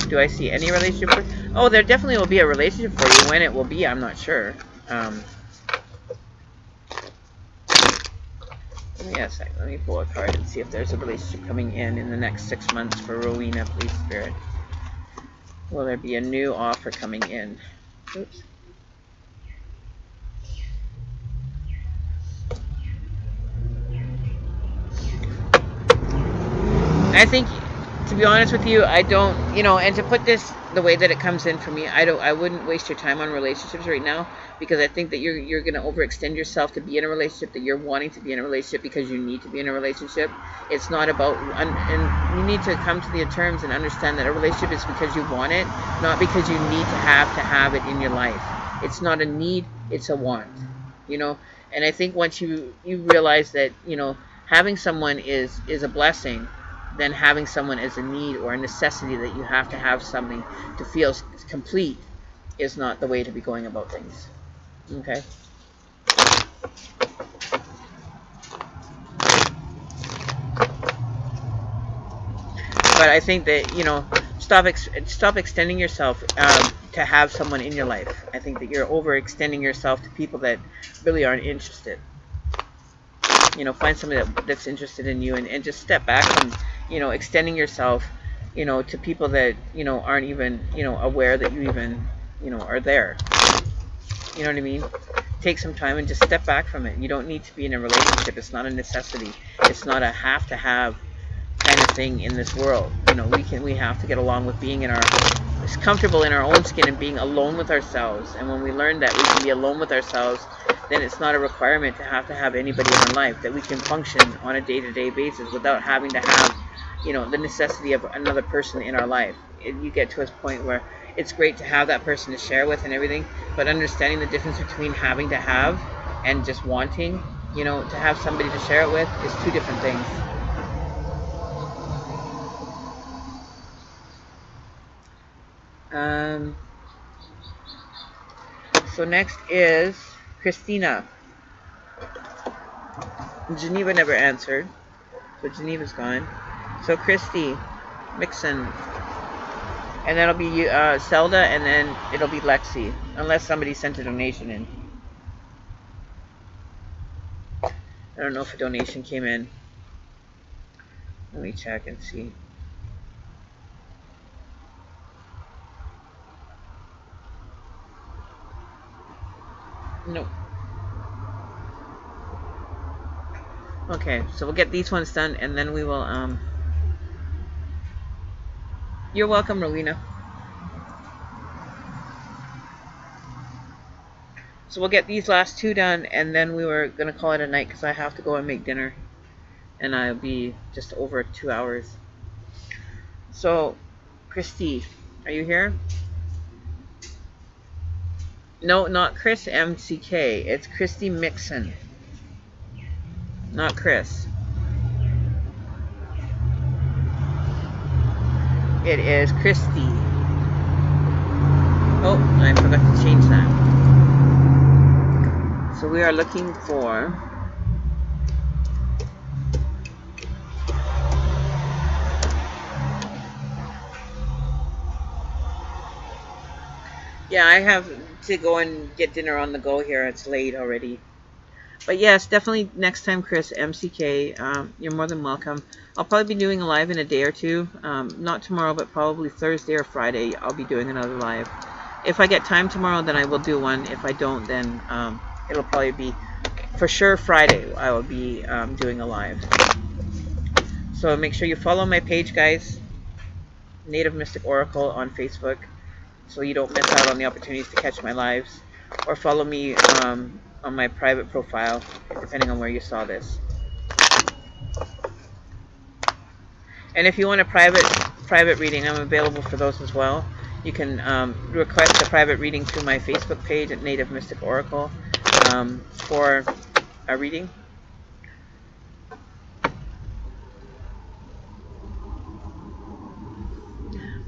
Do I see any relationship for... Oh, there definitely will be a relationship for you. When it will be, I'm not sure. Yes, let me pull a card and see if there's a relationship coming in the next 6 months for Rowena, please, Spirit. Will there be a new offer coming in? Oops. I think, to be honest with you, I don't, you know, and to put this the way that it comes in for me, I wouldn't waste your time on relationships right now, because I think that you're going to overextend yourself to be in a relationship, that you're wanting to be in a relationship because you need to be in a relationship. It's not about, and you need to come to the terms and understand that a relationship is because you want it, not because you need to have it in your life. It's not a need, it's a want. you know. And I think once you realize that, you know, having someone is a blessing, then having someone as a need or a necessity that you have to have something to feel complete is not the way to be going about things. Okay. But I think that, you know, stop extending yourself to have someone in your life. I think that you're overextending yourself to people that really aren't interested. You know, find somebody that's interested in you, and just step back from, you know, extending yourself, you know, to people that, you know, aren't even, you know, aware that you even, you know, are there. You know what I mean? Take some time and just step back from it. You don't need to be in a relationship. It's not a necessity. It's not a have to have kind of thing in this world. You know, we have to get along with being comfortable in our own skin and being alone with ourselves. And when we learn that we can be alone with ourselves, then it's not a requirement to have anybody in our life. That we can function on a day-to-day basis without having to have, you know, the necessity of another person in our life. You get to a point where it's great to have that person to share with and everything, but understanding the difference between having to have and just wanting, you know, to have somebody to share it with is two different things. So next is Christina. Geneva never answered, so Geneva's gone. So Christy, Mixon, and then it'll be Zelda, and then it'll be Lexi, unless somebody sent a donation in. I don't know if a donation came in. Let me check and see. Nope. Okay, so we'll get these ones done, and then we will, You're welcome, Rowena. So we'll get these last two done, and then we were going to call it a night, because I have to go and make dinner. And I'll be just over 2 hours. So, Christy, are you here? No, not Chris MCK. It's Christy Mixon. Not Chris. It is Christy. Oh, I forgot to change that. So we are looking for... Yeah, I have to go and get dinner on the go here. It's late already. But yes, definitely next time, Chris, MCK, you're more than welcome. I'll probably be doing a live in a day or two. Not tomorrow, but probably Thursday or Friday, I'll be doing another live. If I get time tomorrow, then I will do one. If I don't, then it'll probably be, for sure, Friday, I will be doing a live. So make sure you follow my page, guys. Native Mystic Oracle on Facebook, so you don't miss out on the opportunities to catch my lives. Or follow me on my private profile, depending on where you saw this. And if you want a private reading, I'm available for those as well. You can request a private reading through my Facebook page at Native Mystic Oracle for a reading.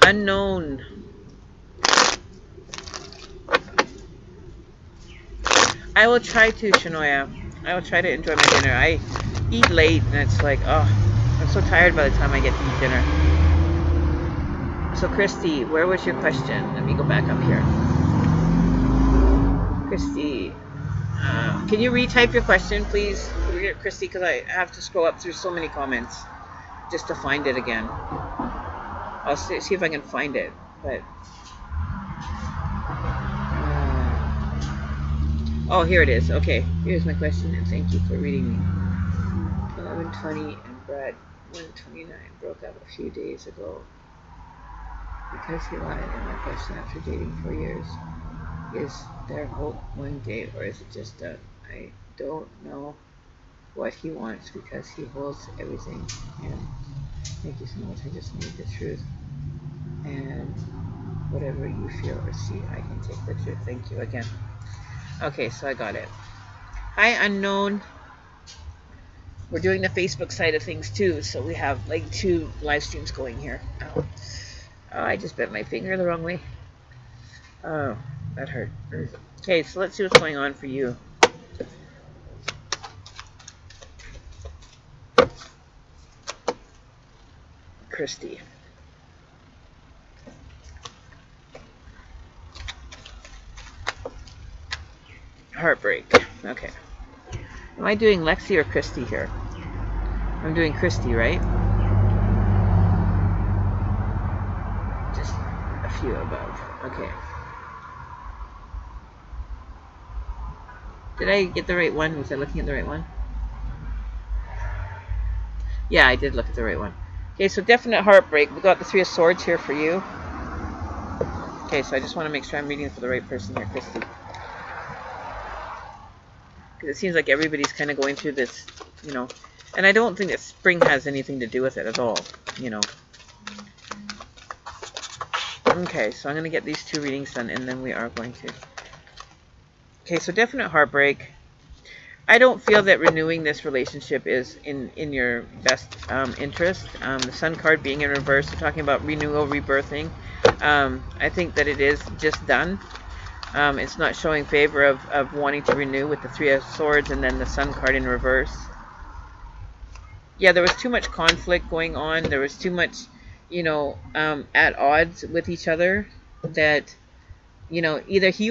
Unknown. I will try to, Shanoya. I will try to enjoy my dinner. I eat late, and it's like, oh, I'm so tired by the time I get to eat dinner. So, Christy, where was your question? Let me go back up here. Christy, can you retype your question, please, Christy? Because I have to scroll up through so many comments just to find it again. I'll see if I can find it, but... Oh, here it is. Okay, here's my question, and thank you for reading me. 11:20 and Brad 129 broke up a few days ago because he lied. And my question, after dating for years, is there hope one day, or is it just that I don't know what he wants because he holds everything? And thank you so much. I just need the truth, and whatever you feel or see, I can take the truth. Thank you again. Okay, so I got it. Hi, Unknown. We're doing the Facebook side of things too, so we have like 2 live streams going here. Oh, I just bent my finger the wrong way. Oh, that hurt. Okay, so let's see what's going on for you. Christy. Heartbreak. Okay. Am I doing Lexi or Christy here? I'm doing Christy, right? Just a few above. Okay. Did I get the right one? Was I looking at the right one? Yeah, I did look at the right one. Okay, so definite heartbreak. We got the 3 of Swords here for you. Okay, so I just want to make sure I'm reading for the right person here, Christy. Because it seems like everybody's kind of going through this, you know. And I don't think that spring has anything to do with it at all, you know. Okay, so I'm going to get these 2 readings done, and then we are going to... Okay, so definite heartbreak. I don't feel that renewing this relationship is in your best interest. The Sun card being in reverse, we're talking about renewal, rebirthing. I think that it is just done. It's not showing favor of wanting to renew with the 3 of Swords and then the Sun card in reverse. Yeah, there was too much conflict going on. There was too much, you know, at odds with each other that, you know, either he was